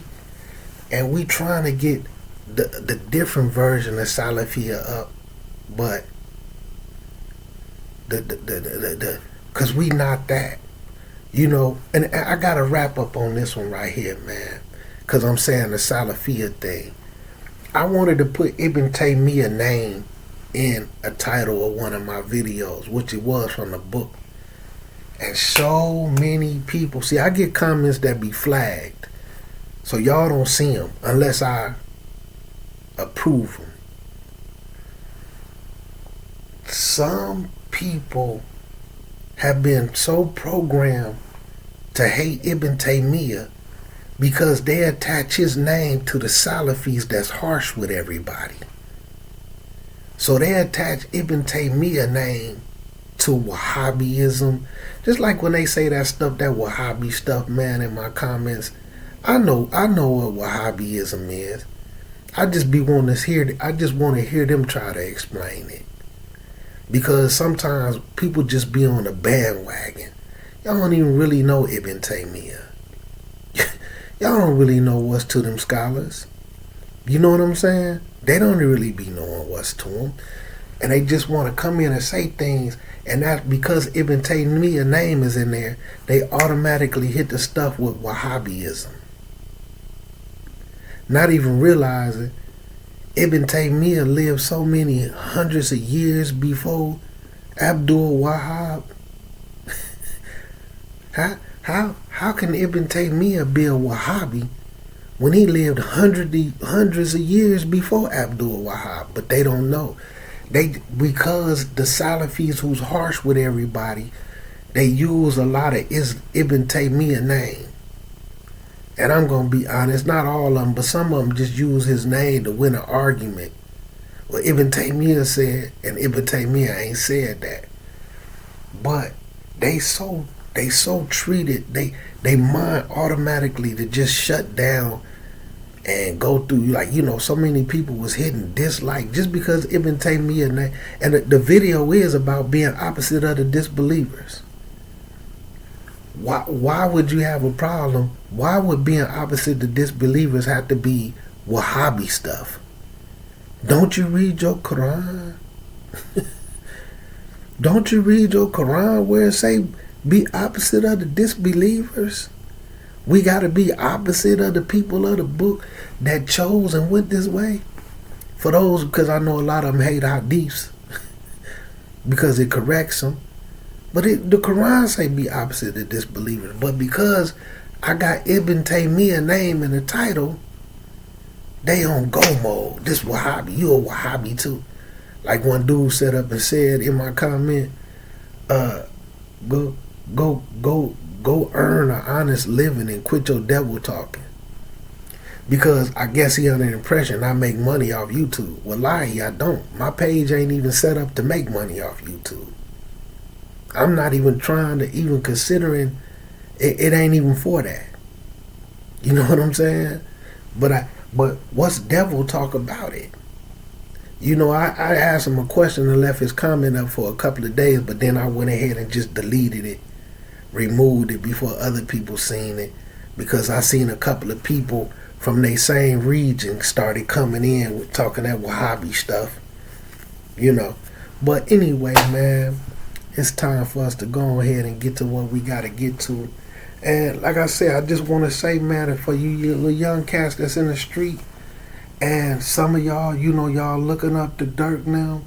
and we trying to get the different version of Salafia up, but the cause we not that, you know. And I gotta wrap up on this one right here, man, cause I'm saying the Salafia thing. I wanted to put Ibn Taymiyyah name in a title of one of my videos, which it was from the book. And so many people, see, I get comments that be flagged. So y'all don't see them unless I approve them. Some people have been so programmed to hate Ibn Taymiyyah because they attach his name to the Salafis that's harsh with everybody. So they attach Ibn Taymiyyah name to Wahhabism. Just like when they say that stuff, that Wahhabi stuff, man, in my comments, I know what Wahhabism is. I just want to hear them try to explain it. Because sometimes people just be on the bandwagon. Y'all don't even really know Ibn Taymiyyah. Y'all don't really know what's to them scholars. You know what I'm saying? They don't really be knowing what's to them. And they just want to come in and say things, and that's because Ibn Taymiyyah's name is in there, they automatically hit the stuff with Wahhabism. Not even realizing Ibn Taymiyyah lived so many hundreds of years before Abdul Wahhab. How can Ibn Taymiyyah be a Wahhabi when he lived hundreds of years before Abdul Wahhab? But they don't know. Because the Salafis who's harsh with everybody, they use a lot of Ibn Taymiyyah name. And I'm going to be honest, not all of them, but some of them just use his name to win an argument. Well, Ibn Taymiyyah said, and Ibn Taymiyyah ain't said that. But they so treated, they mind automatically to just shut down and go through, like, you know, so many people was hitting dislike just because Ibn Taymiyyah name. And the video is about being opposite of the disbelievers. Why would you have a problem? Why would being opposite the disbelievers have to be Wahhabi stuff? Don't you read your Quran? Don't you read your Quran where it say be opposite of the disbelievers? We got to be opposite of the people of the book that chose and went this way. For those, because I know a lot of them hate hadiths because it corrects them. But the Quran say be opposite of disbelievers. But because I got Ibn Taymiyyah name in the title, they on go mode. This Wahhabi, you a Wahhabi too. Like one dude set up and said in my comment, go earn an honest living and quit your devil talking. Because I guess he under the impression I make money off YouTube. Wallahi, I don't. My page ain't even set up to make money off YouTube. I'm not even trying to even considering it ain't even for that. You know what I'm saying? But what's devil talk about it? You know, I asked him a question and left his comment up for a couple of days, but then I went ahead and just deleted it, removed it before other people seen it, because I seen a couple of people from their same region started coming in with talking that Wahhabi stuff, you know. But anyway, man, it's time for us to go ahead and get to what we got to get to. And like I said, I just want to say, man, for you little young cats that's in the street, and some of y'all, you know, y'all looking up to Durk now,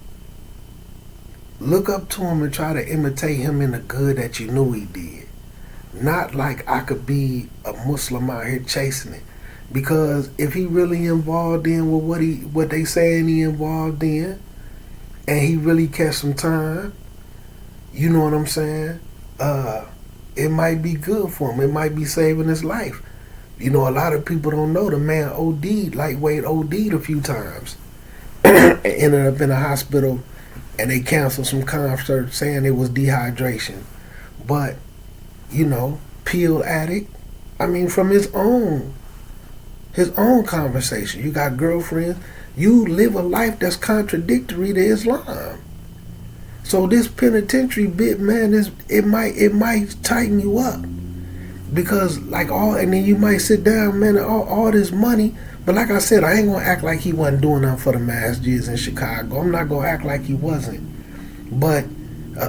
look up to him and try to imitate him in the good that you knew he did. Not like I could be a Muslim out here chasing it. Because if he really involved in with what they saying he involved in, and he really catch some time, you know what I'm saying? It might be good for him. It might be saving his life. You know, a lot of people don't know the man OD'd, lightweight OD'd a few times. Ended up in a hospital, and they canceled some concerts saying it was dehydration. But, you know, pill addict, I mean, from his own conversation. You got girlfriends. You live a life that's contradictory to Islam. So this penitentiary bit, man, it might tighten you up. Because and then you might sit down, man, all this money. But like I said, I ain't gonna act like he wasn't doing nothing for the masjids in Chicago. I'm not gonna act like he wasn't. But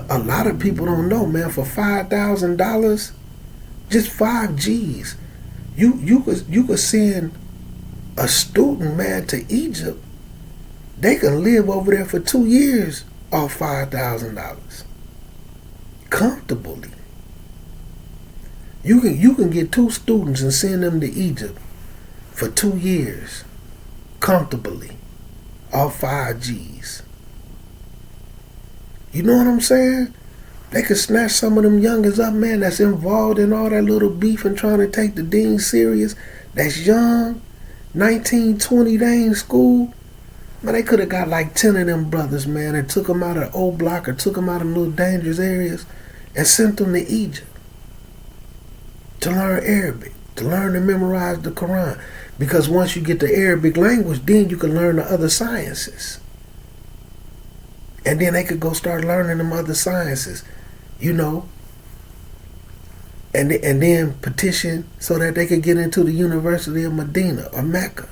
a lot of people don't know, man, for $5,000, just 5 G's, you could send a student, man, to Egypt. They can live over there for 2 years off $5,000 comfortably. You can get 2 students and send them to Egypt for 2 years comfortably off 5 G's. You know what I'm saying? They could snatch some of them youngers up, man, that's involved in all that little beef and trying to take the dean serious. That's young, 19, 20, they ain't in school. Man, they could have got like 10 of them brothers, man, and took them out of the old block or took them out of little dangerous areas and sent them to Egypt to learn Arabic, to learn to memorize the Quran. Because once you get the Arabic language, then you can learn the other sciences. And then they could go start learning them other sciences, you know. And then petition so that they could get into the University of Medina or Mecca.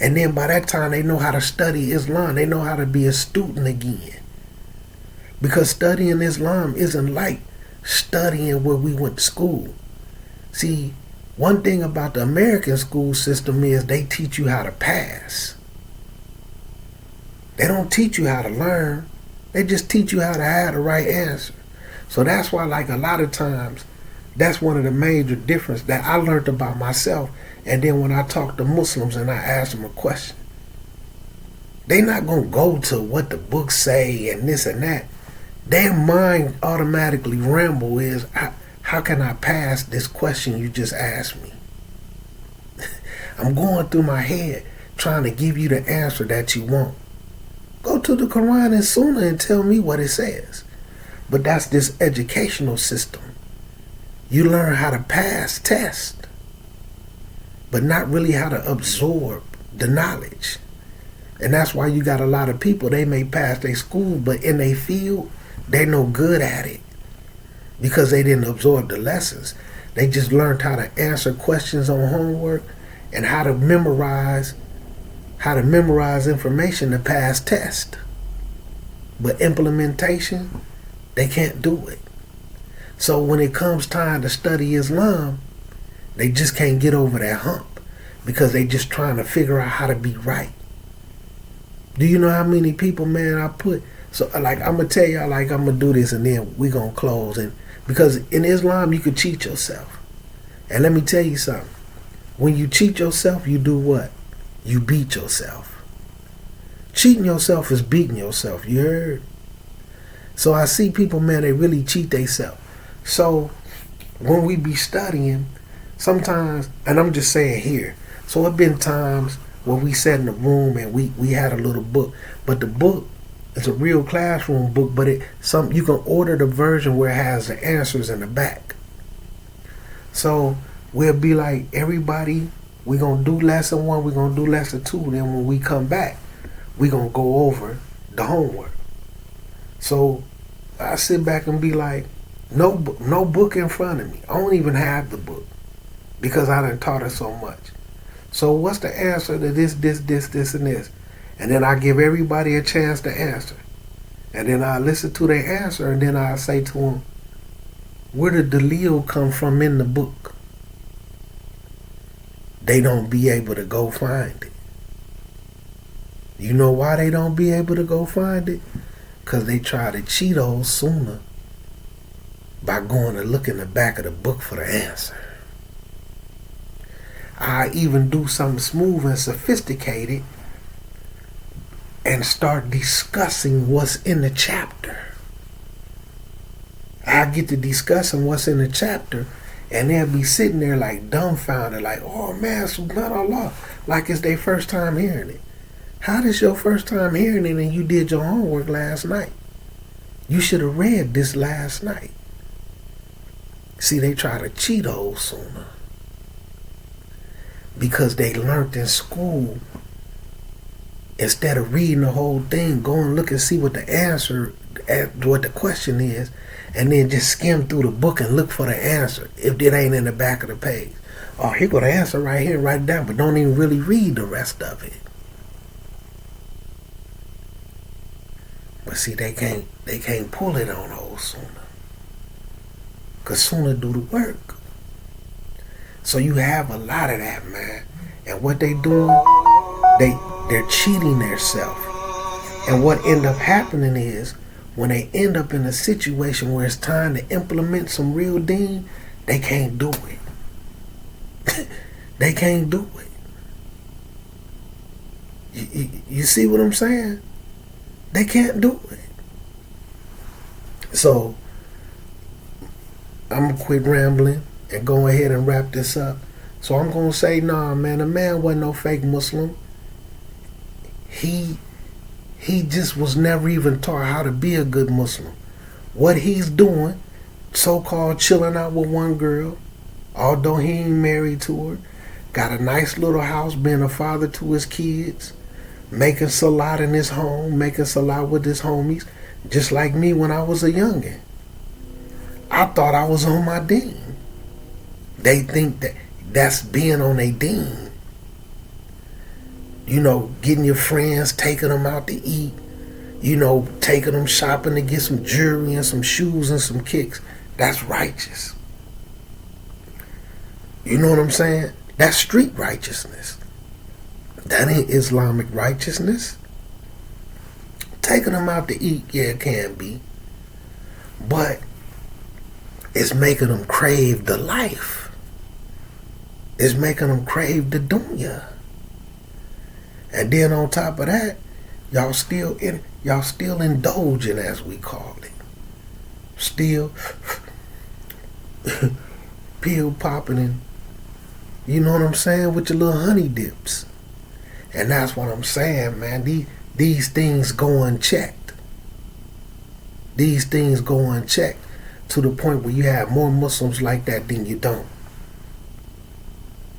And then by that time, they know how to study Islam. They know how to be a student again. Because studying Islam isn't like studying where we went to school. See, one thing about the American school system is they teach you how to pass. They don't teach you how to learn. They just teach you how to have the right answer. So that's why, like, a lot of times, that's one of the major differences that I learned about myself. And then when I talk to Muslims and I ask them a question, they not going to go to what the books say and this and that. Their mind automatically ramble is, how can I pass this question you just asked me? I'm going through my head trying to give you the answer that you want. Go to the Quran and Sunnah and tell me what it says. But that's this educational system. You learn how to pass tests, but not really how to absorb the knowledge. And that's why you got a lot of people, they may pass their school, but in their field, they're no good at it. because they didn't absorb the lessons. They just learned how to answer questions on homework and how to memorize information to pass tests. But implementation, they can't do it. So when it comes time to study Islam, they just can't get over that hump because they just trying to figure out how to be right. Do you know how many people, man, I put? So, like, I'm going to tell y'all, like, I'm going to do this and then we going to close. And because in Islam, you could cheat yourself. And let me tell you something. When you cheat yourself, you do what? You beat yourself. Cheating yourself is beating yourself. You heard? So I see people, man, they really cheat themselves. So when we be studying, sometimes, and I'm just saying here, so it been times where we sat in the room and we had a little book, but the book is a real classroom book, but you can order the version where it has the answers in the back. So we'll be like, everybody, we're going to do lesson 1, we're going to do lesson 2, then when we come back, we're going to go over the homework. So I sit back and be like, no book in front of me. I don't even have the book because I done taught it so much. So what's the answer to this, and this? And then I give everybody a chance to answer. And then I listen to their answer, and then I say to them, where did the Dalil come from in the book? They don't be able to go find it. You know why they don't be able to go find it? Because they try to cheat old sooner by going to look in the back of the book for the answer. I even do something smooth and sophisticated and start discussing what's in the chapter. I get to discussing what's in the chapter, and they'll be sitting there like dumbfounded, like, oh man, subhanAllah, like it's their first time hearing it. How this your first time hearing it and you did your homework last night? You should have read this last night. See, they try to cheat old sooner because they learned in school, instead of reading the whole thing, go and look and see what the answer, what the question is, and then just skim through the book and look for the answer if it ain't in the back of the page. Oh, here go the answer right here, write it down, but don't even really read the rest of it. But see, they can't pull it on old sooner. Because sooner do the work. So you have a lot of that, man. And what they doing, they're cheating themselves. And what end up happening is, when they end up in a situation where it's time to implement some real deen, they can't do it. They can't do it. You see what I'm saying? They can't do it. So I'm going to quit rambling and go ahead and wrap this up. So I'm going to say, nah, man, the man wasn't no fake Muslim. He just was never even taught how to be a good Muslim. What he's doing, so-called chilling out with one girl, although he ain't married to her, got a nice little house, being a father to his kids, making salat in his home, making salat with his homies, just like me when I was a youngin'. I thought I was on my deen. They think that's being on a deen. You know, getting your friends, taking them out to eat, you know, taking them shopping to get some jewelry and some shoes and some kicks. That's righteous. You know what I'm saying? That's street righteousness. That ain't Islamic righteousness. Taking them out to eat, yeah, it can be. But it's making them crave the life. It's making them crave the dunya. And then on top of that, y'all still indulging, as we call it. Still pill popping and, you know what I'm saying, with your little honey dips. And that's what I'm saying, man. These things go unchecked. These things go unchecked to the point where you have more Muslims like that than you don't.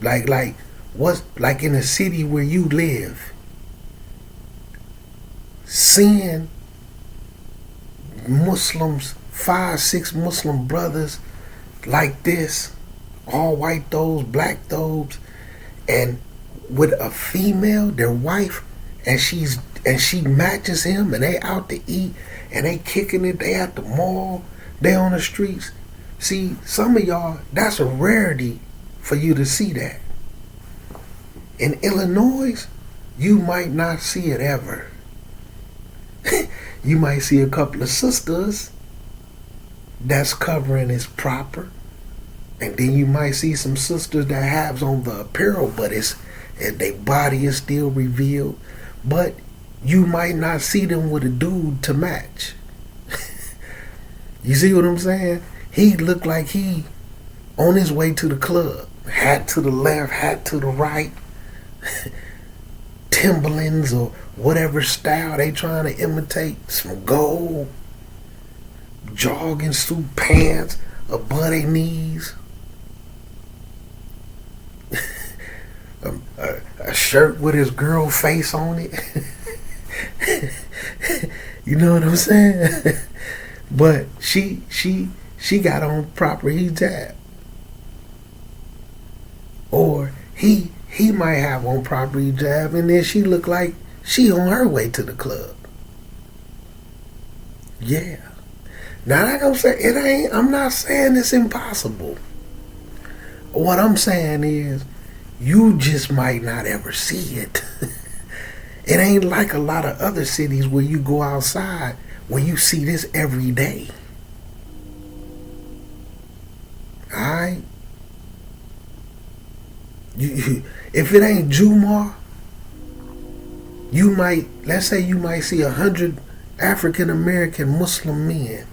Like in the city where you live, seeing Muslims 5, 6 Muslim brothers like this, all white thobes, black thobes, and with a female, their wife, and she matches him, and they out to eat, and they kicking it, they at the mall, they on the streets. See, some of y'all, that's a rarity for you to see that. In Illinois, you might not see it ever. You might see a couple of sisters that's covering is proper. And then you might see some sisters that have on the apparel, but their body is still revealed. But you might not see them with a dude to match. You see what I'm saying? He looked like he on his way to the club. Hat to the left, hat to the right. Timberlands or whatever style they trying to imitate. Some gold. Jogging suit pants above their knees. A shirt with his girl face on it. You know what I'm saying? But she got on proper hijab. Or he might have on proper hijab, and then she look like she on her way to the club. Yeah. Now like I'm saying, I'm not saying it's impossible. What I'm saying is, you just might not ever see it. It ain't like a lot of other cities where you go outside where you see this every day. Alright? If it ain't Jumar, let's say you might see 100 African American Muslim men.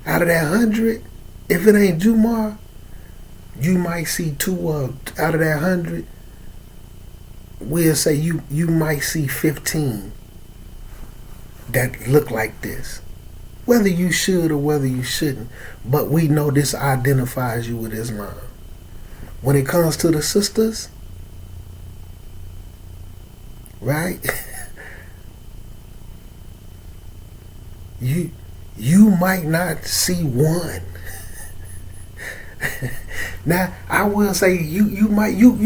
Out of that 100, if it ain't Jumar, you might see 2 out of that 100. We'll say you might see 15 that look like this. Whether you should or whether you shouldn't, but we know this identifies you with Islam. When it comes to the sisters, right? You might not see one. Now, I will say you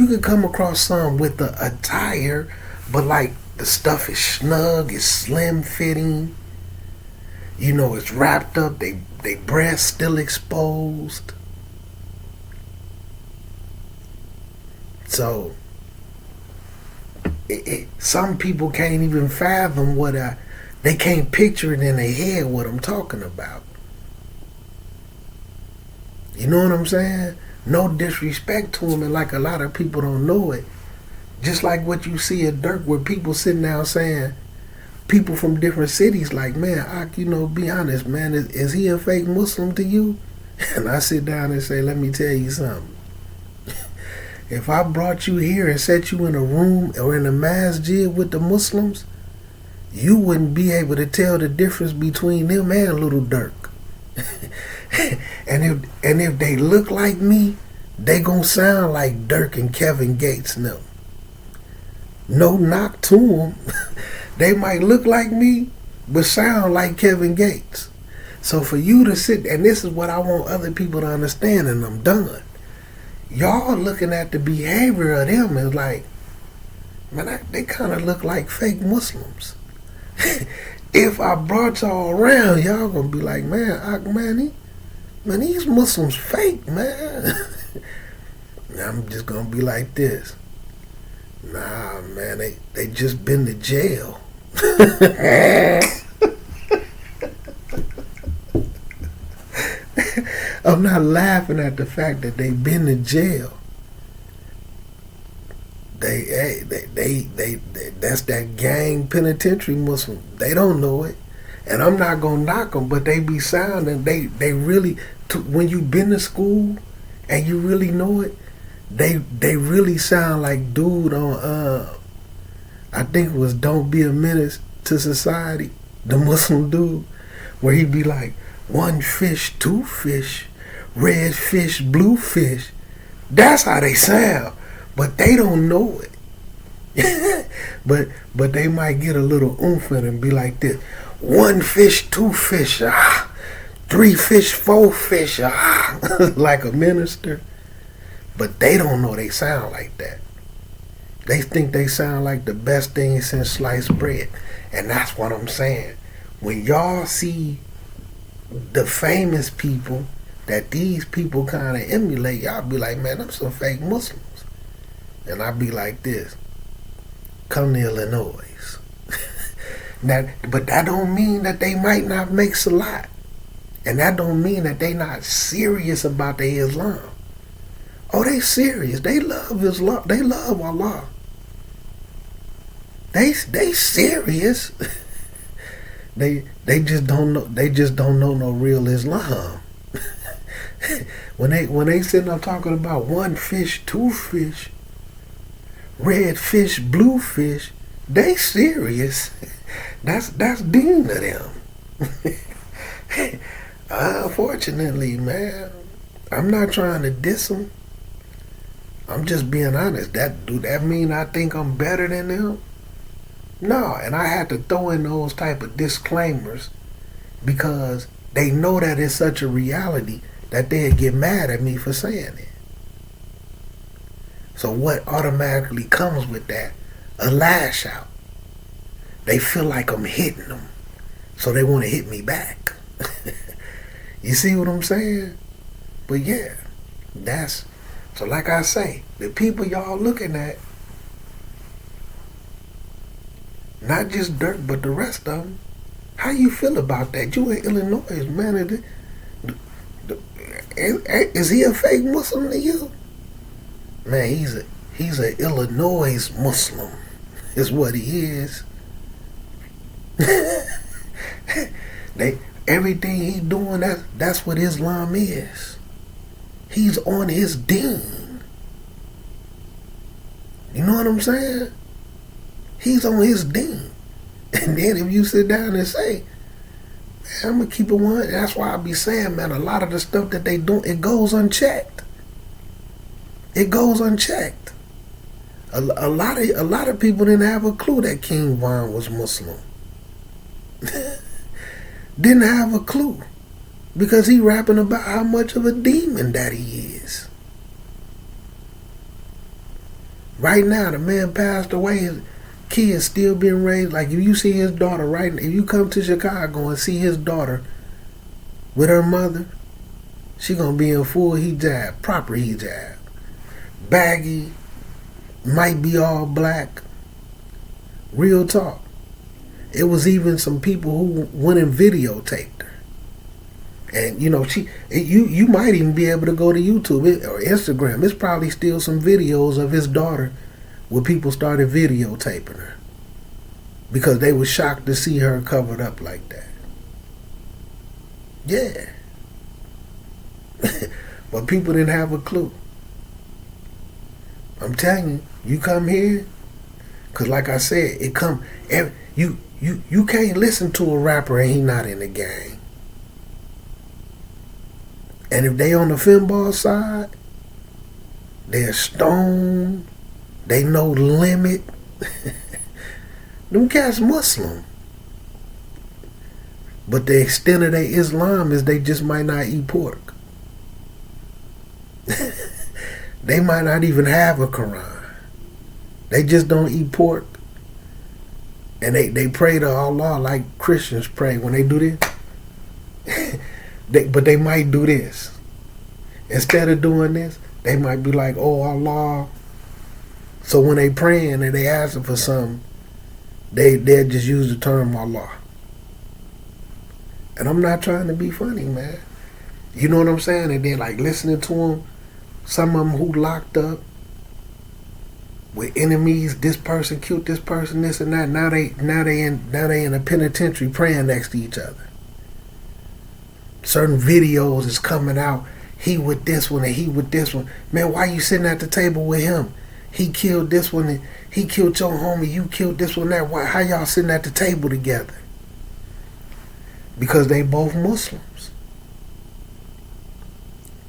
could come across some with the attire, but like the stuff is snug, it's slim fitting. You know, it's wrapped up, they breasts still exposed. So some people can't even fathom they can't picture it in their head what I'm talking about. You know what I'm saying? No disrespect to him, and like a lot of people don't know it. Just like what you see at Durk, where people sitting down saying, people from different cities like, man, be honest, man, is he a fake Muslim to you? And I sit down and say, let me tell you something. If I brought you here and set you in a room or in a masjid with the Muslims, you wouldn't be able to tell the difference between them and Lil Durk. and if they look like me, they gonna sound like Durk and Kevin Gates and them. No knock to them. They might look like me, but sound like Kevin Gates. So for you to sit, and this is what I want other people to understand, and I'm done. Y'all looking at the behavior of them is like, man, they kind of look like fake Muslims. If I brought y'all around, y'all gonna be like, man, these Muslims fake, man. I'm just gonna be like this. Nah, man, they just been to jail. I'm not laughing at the fact that they've been to jail. They that's that gang penitentiary Muslim. They don't know it, and I'm not gonna knock them, but they be sounding. They really, when you been to school and you really know it, they really sound like dude on I think it was Don't Be a Menace to Society, the Muslim dude, where he be like, 1 fish, 2 fish, red fish, blue fish. That's how they sound. But they don't know it. but they might get a little oomph in it and be like this. 1 fish, 2 fish. 3 fish, 4 fish, like a minister. But they don't know they sound like that. They think they sound like the best thing since sliced bread. And that's what I'm saying. When y'all see the famous people that these people kind of emulate, y'all be like, man, them some fake Muslims. And I be like this, come to Illinois. Now, but that don't mean that they might not make salat. And that don't mean that they not serious about their Islam. Oh, they serious. They love Islam. They love Allah. They serious. they just don't know. They just don't know no real Islam. when they sitting up talking about 1 fish, 2 fish, red fish, blue fish, they serious. That's deen to them. Unfortunately, man, I'm not trying to diss them. I'm just being honest. Do that mean I think I'm better than them? No, and I had to throw in those type of disclaimers because they know that it's such a reality that they'd get mad at me for saying it. So what automatically comes with that? A lash out. They feel like I'm hitting them, so they want to hit me back. You see what I'm saying? But yeah, so like I say, the people y'all looking at, not just Durk, but the rest of them, how you feel about that? You in Illinois, man. Is he a fake Muslim to you? Man, he's a Illinois Muslim, is what he is. Everything he doing, that's what Islam is. He's on his deen. You know what I'm saying? He's on his deen. And then if you sit down and say, man, I'm gonna keep it one, that's why I be saying, man, a lot of the stuff that they do, it goes unchecked. It goes unchecked. A lot of people didn't have a clue that King Von was Muslim. Didn't have a clue because he rapping about how much of a demon that he is. Right now, the man passed away. His kids still being raised. Like if you see his daughter, right? If you come to Chicago and see his daughter with her mother, she gonna be in full hijab, proper hijab, baggy, might be all black. Real talk. It was even some people who went and videotaped her. And you know, you might even be able to go to YouTube or Instagram. It's probably still some videos of his daughter where people started videotaping her because they were shocked to see her covered up like that. Yeah. But people didn't have a clue. I'm telling you come here, because like I said, you can't listen to a rapper and he not in the gang. And if they on the pinball side, they're stoned, they no limit. Them cats Muslim. But the extent of their Islam is they just might not eat pork. They might not even have a Quran. They just don't eat pork. And they pray to Allah like Christians pray when they do this. But they might do this. Instead of doing this, they might be like, oh, Allah. So when they praying and they asking for something, they'll just use the term Allah. And I'm not trying to be funny, man. You know what I'm saying? And then like listening to them, some of them who locked up with enemies, this person killed this person, this and that. Now they in a penitentiary praying next to each other. Certain videos is coming out. He with this one and he with this one. Man, why you sitting at the table with him? He killed this one and he killed your homie. You killed this one. That. Why? How y'all sitting at the table together? Because they both Muslims.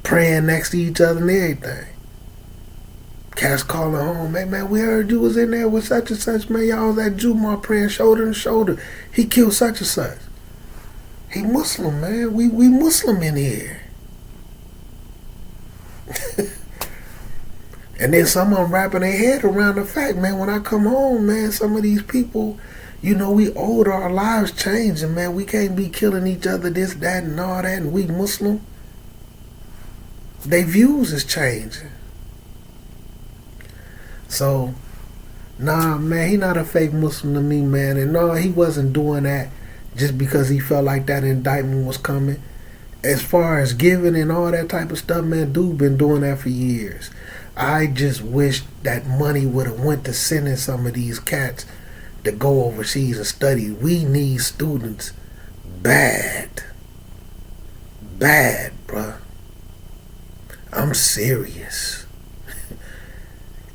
Praying next to each other and everything. Cats calling home, hey man, we heard you was in there with such and such, man. Y'all was at Jumar praying shoulder to shoulder. He killed such and such. He Muslim, man. We Muslim in here. And then some of them wrapping their head around the fact, man, when I come home, man, some of these people, you know, we older, our lives changing, man. We can't be killing each other, this, that, and all that, and we Muslim. Their views is changing. So, nah, man, he not a fake Muslim to me, man. And no, he wasn't doing that just because he felt like that indictment was coming. As far as giving and all that type of stuff, man, dude been doing that for years. I just wish that money would have went to sending some of these cats to go overseas and study. We need students bad. Bad, bruh. I'm serious.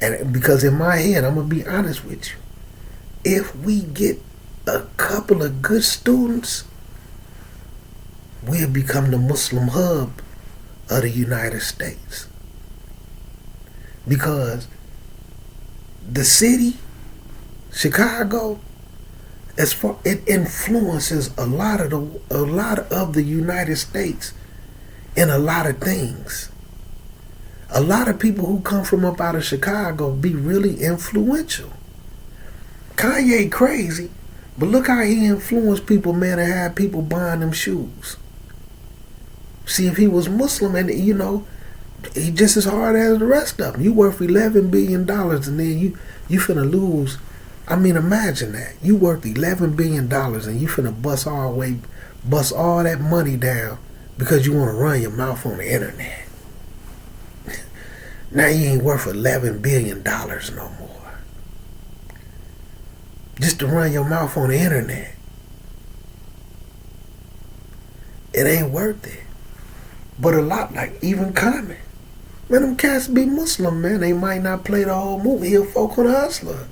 And because in my head, I'm going to be honest with you. If we get a couple of good students, we'll become the Muslim hub of the United States. Because the city, Chicago, as far it influences a lot of the United States in a lot of things. A lot of people who come from up out of Chicago be really influential. Kanye crazy, but look how he influenced people, man, and had people buying them shoes. See, if he was Muslim and, you know, he just as hard as the rest of them. You worth $11 billion and then you finna lose. I mean, imagine that. You worth $11 billion and you finna bust all that money down because you want to run your mouth on the internet. Now you ain't worth $11 billion no more. Just to run your mouth on the internet. It ain't worth it. But a lot, like even Common. Man, them cats be Muslim, man. They might not play the whole movie. He a folk on the hustler.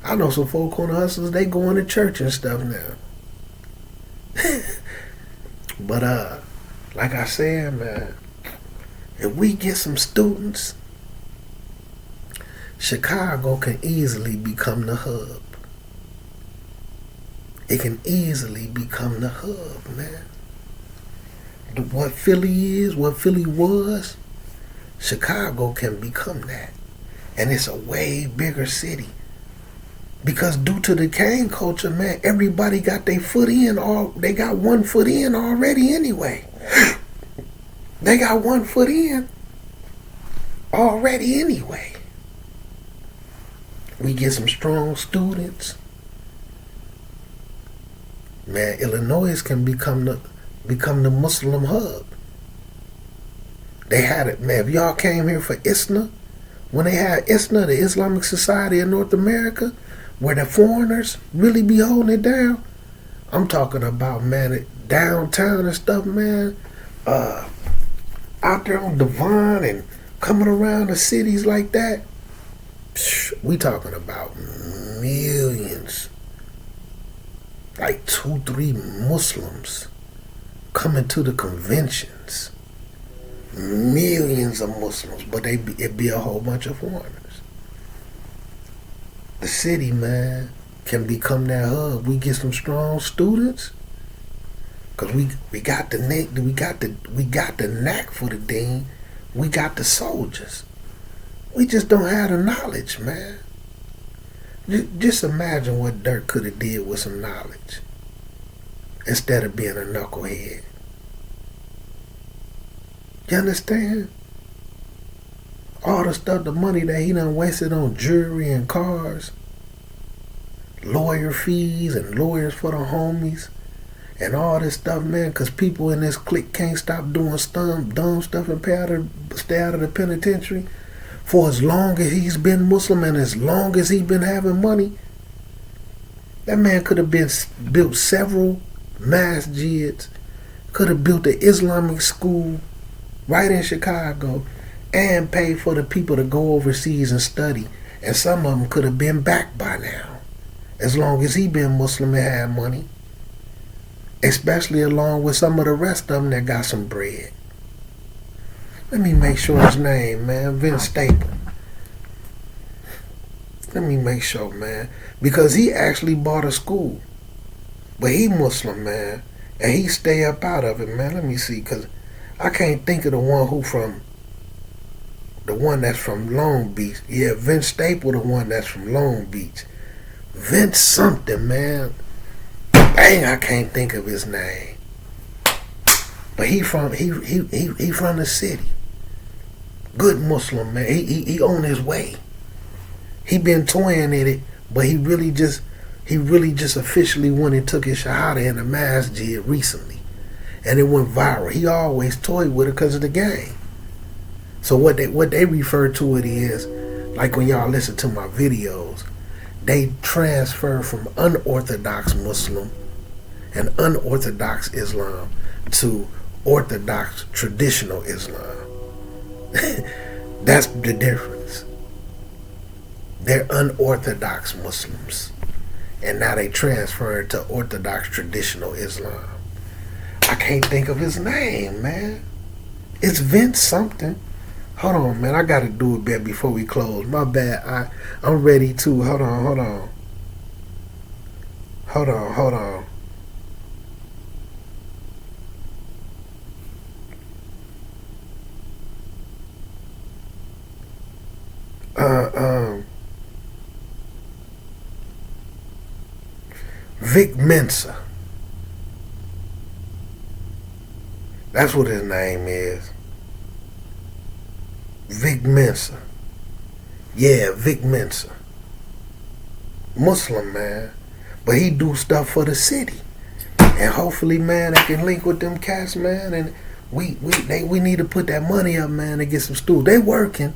I know some folk on the hustlers, they going to church and stuff now. But like I said, man, if we get some students, Chicago can easily become the hub. It can easily become the hub, man. What Philly is, what Philly was, Chicago can become that. And it's a way bigger city. Because due to the gang culture, man, everybody got their foot in. They got 1 foot in already anyway. They got 1 foot in already anyway. We get some strong students. Man, Illinois can become the Muslim hub. They had it, man. If y'all came here for ISNA, when they had ISNA, the Islamic Society of North America, where the foreigners really be holding it down, I'm talking about, man, downtown and stuff, man. Out there on Devon and coming around the cities like that, we talking about millions. Like 2-3 Muslims coming to the conventions. Millions of Muslims, but it be a whole bunch of foreigners. The city, man, can become that hub. We get some strong students, cause we got the knack for the deen. We got the soldiers. We just don't have the knowledge, man. Just imagine what Durk could have did with some knowledge instead of being a knucklehead. You understand? All the stuff, the money that he done wasted on jewelry and cars, lawyer fees and lawyers for the homies, and all this stuff, man, because people in this clique can't stop doing dumb stuff and stay out of the penitentiary for as long as he's been Muslim and as long as he's been having money. That man could have built several masjids, could have built an Islamic school right in Chicago, and pay for the people to go overseas and study. And some of them could have been back by now, as long as he been Muslim and had money. Especially along with some of the rest of them that got some bread. Let me make sure his name, man, Vince Staple. Let me make sure, man. Because he actually bought a school. But he Muslim, man. And he stay up out of it, man. Let me see, cause I can't think of the one that's from Long Beach. Yeah, Vince Staple, the one that's from Long Beach. Vince something, man. Dang, I can't think of his name. But he from the city. Good Muslim, man. He on his way. He been toying in it, but he really just officially went and took his shahada in the masjid recently, and it went viral. He always toyed with it because of the game. So what they refer to it is, like when y'all listen to my videos, they transfer from unorthodox Muslim and unorthodox Islam to orthodox traditional Islam. That's the difference. They're unorthodox Muslims, and now they transfer to orthodox traditional Islam. I can't think of his name, man. It's Vince something. Hold on, man. I gotta do it better before we close. My bad. I'm ready to. Hold on. Vic Mensa. That's what his name is. Vic Mensa. Yeah, Vic Mensa. Muslim, man. But he do stuff for the city. And hopefully, man, I can link with them cats, man. And we need to put that money up, man, to get some stools. They working.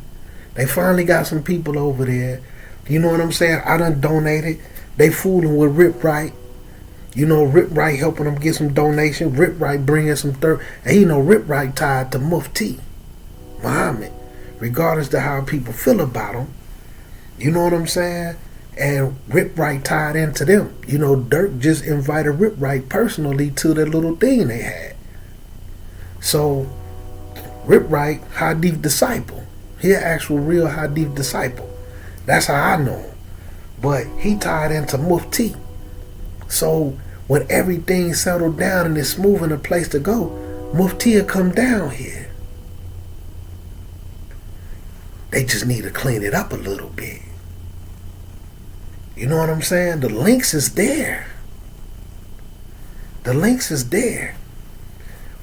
They finally got some people over there. You know what I'm saying? I done donated. They fooling with Rip Right. You know, Rip Right helping them get some donations. Rip Right bringing some and you know, Rip Right tied to Mufti Muhammad, regardless to how people feel about him. You know what I'm saying? And Rip Right tied into them. You know, Durk just invited Rip Right personally to the little thing they had. So, Rip Right, Hadith disciple. He an actual real Hadith disciple. That's how I know him. But he tied into Mufti. So when everything settled down and it's smooth and a place to go, Mufti will come down here. They just need to clean it up a little bit. You know what I'm saying? The links is there. The links is there.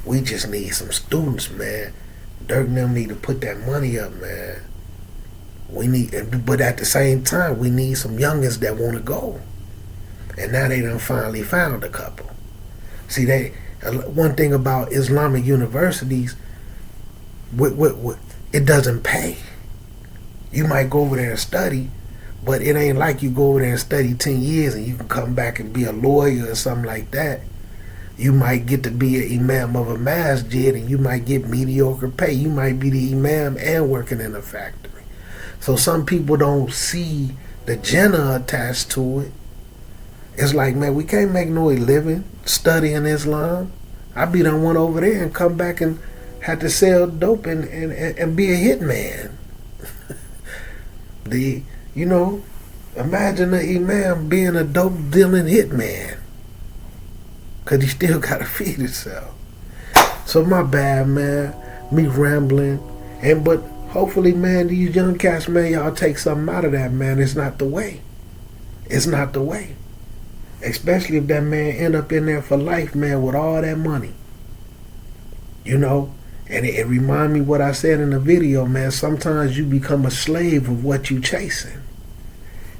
We just need some students, man. Durk and them need to put that money up, man. But at the same time, we need some youngins that want to go. And now they done finally found a couple. See, one thing about Islamic universities, it doesn't pay. You might go over there and study, but it ain't like you go over there and study 10 years and you can come back and be a lawyer or something like that. You might get to be an imam of a masjid and you might get mediocre pay. You might be the imam and working in a factory. So some people don't see the Jannah attached to it. It's like, man, we can't make no living studying Islam. I be done went over there and come back and had to sell dope and be a hitman. Imagine the imam being a dope dealing hitman. Cause he still gotta feed himself. So my bad, man. Me rambling. But hopefully, man, these young cats, man, y'all take something out of that, man. It's not the way. It's not the way. Especially if that man end up in there for life, man, with all that money. You know? And it remind me what I said in the video, man. Sometimes you become a slave of what you chasing.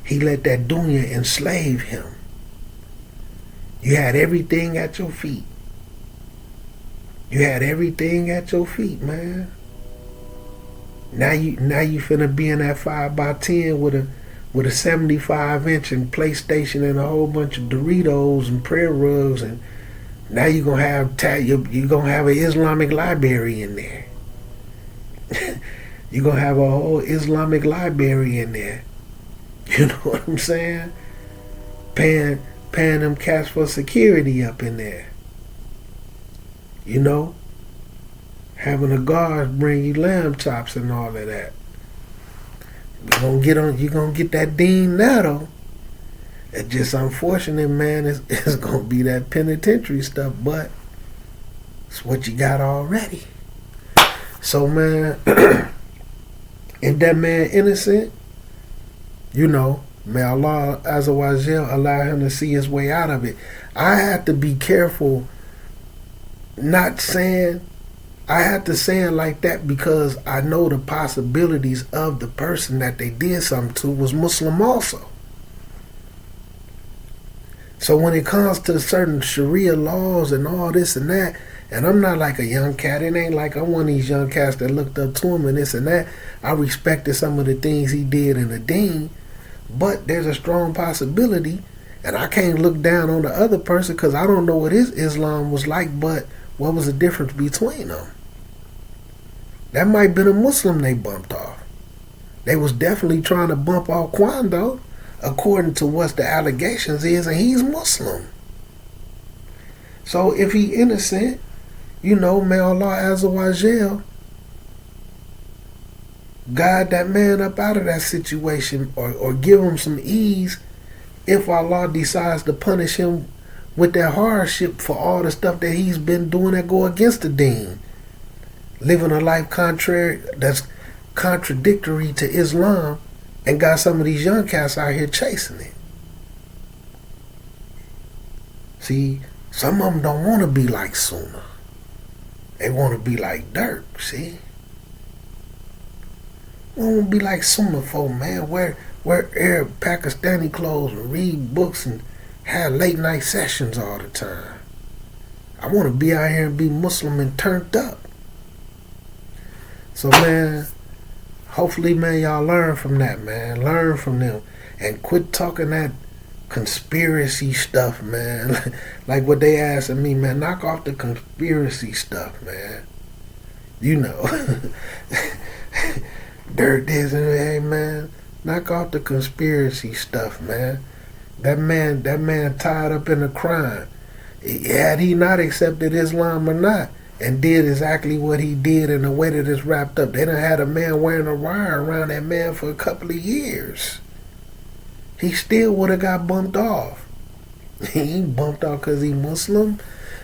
He let that dunya enslave him. You had everything at your feet. You had everything at your feet, man. Now you finna be in that 5x10 with a 75-inch and PlayStation and a whole bunch of Doritos and prayer rugs, and now you're gonna have an Islamic library in there. You're gonna have a whole Islamic library in there. You know what I'm saying? Paying them cats for security up in there. You know? Having the guards bring you lamb chops and all of that. You're gonna get that deen now though. It's just unfortunate, man. It's gonna be that penitentiary stuff, but it's what you got already. So, man, if that man innocent, may Allah Azza wa Jal allow him to see his way out of it. I have to be careful not saying, I have to say it like that because I know the possibilities of the person that they did something to was Muslim also. So when it comes to certain Sharia laws and all this and that, and I'm not like a young cat. It ain't like I'm one of these young cats that looked up to him and this and that. I respected some of the things he did in the deen, but there's a strong possibility, and I can't look down on the other person because I don't know what his Islam was like, but what was the difference between them? That might have been a Muslim they bumped off. They was definitely trying to bump off Quando, according to what the allegations is, and he's Muslim. So if he innocent, may Allah Azza wa Jal guide that man up out of that situation or give him some ease if Allah decides to punish him with that hardship for all the stuff that he's been doing that go against the deen. Living a life that's contradictory to Islam, and got some of these young cats out here chasing it. See, some of them don't want to be like Sunnah. They want to be like Durk, see? They want to be like Sunnah folk, man. Wear Arab Pakistani clothes and read books and have late night sessions all the time. I want to be out here and be Muslim and turned up. So, man, hopefully, man, y'all learn from that, man. Learn from them. And quit talking that conspiracy stuff, man. Like what they asking me, man. Knock off the conspiracy stuff, man. Dirt this and hey, man. Knock off the conspiracy stuff, man. That man tied up in a crime. Had he not accepted Islam or not, and did exactly what he did in the way that it's wrapped up, they done had a man wearing a wire around that man for a couple of years. He still would have got bumped off. He ain't bumped off because he Muslim.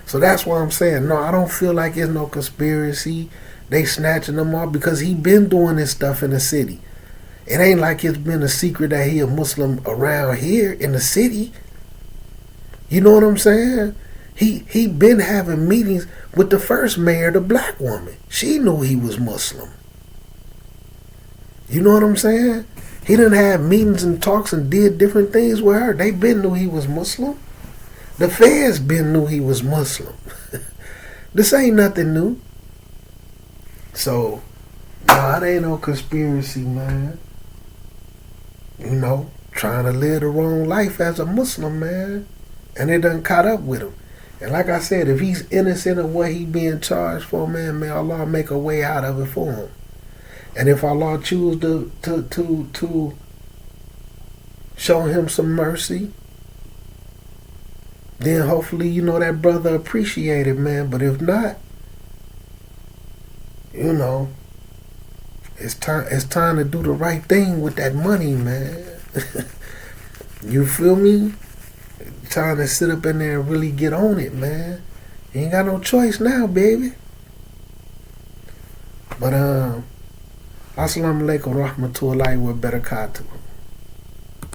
So that's why I'm saying, no, I don't feel like it's no conspiracy. They snatching him off because he been doing this stuff in the city. It ain't like it's been a secret that he a Muslim around here in the city. You know what I'm saying? He been having meetings with the first mayor, the black woman. She knew he was Muslim. You know what I'm saying? He done had meetings and talks and did different things with her. They been knew he was Muslim. The feds been knew he was Muslim. This ain't nothing new. So, no, it ain't no conspiracy, man. Trying to live the wrong life as a Muslim, man. And it done caught up with him. And like I said, if he's innocent of what he being charged for, man, may Allah make a way out of it for him. And if Allah choose to show him some mercy, then hopefully, that brother appreciate it, man. But if not, it's time to do the right thing with that money, man. You feel me? Time to sit up in there and really get on it, man. You ain't got no choice now, baby. But assalamu alaikum wa rahmatullahi wa barakatuh.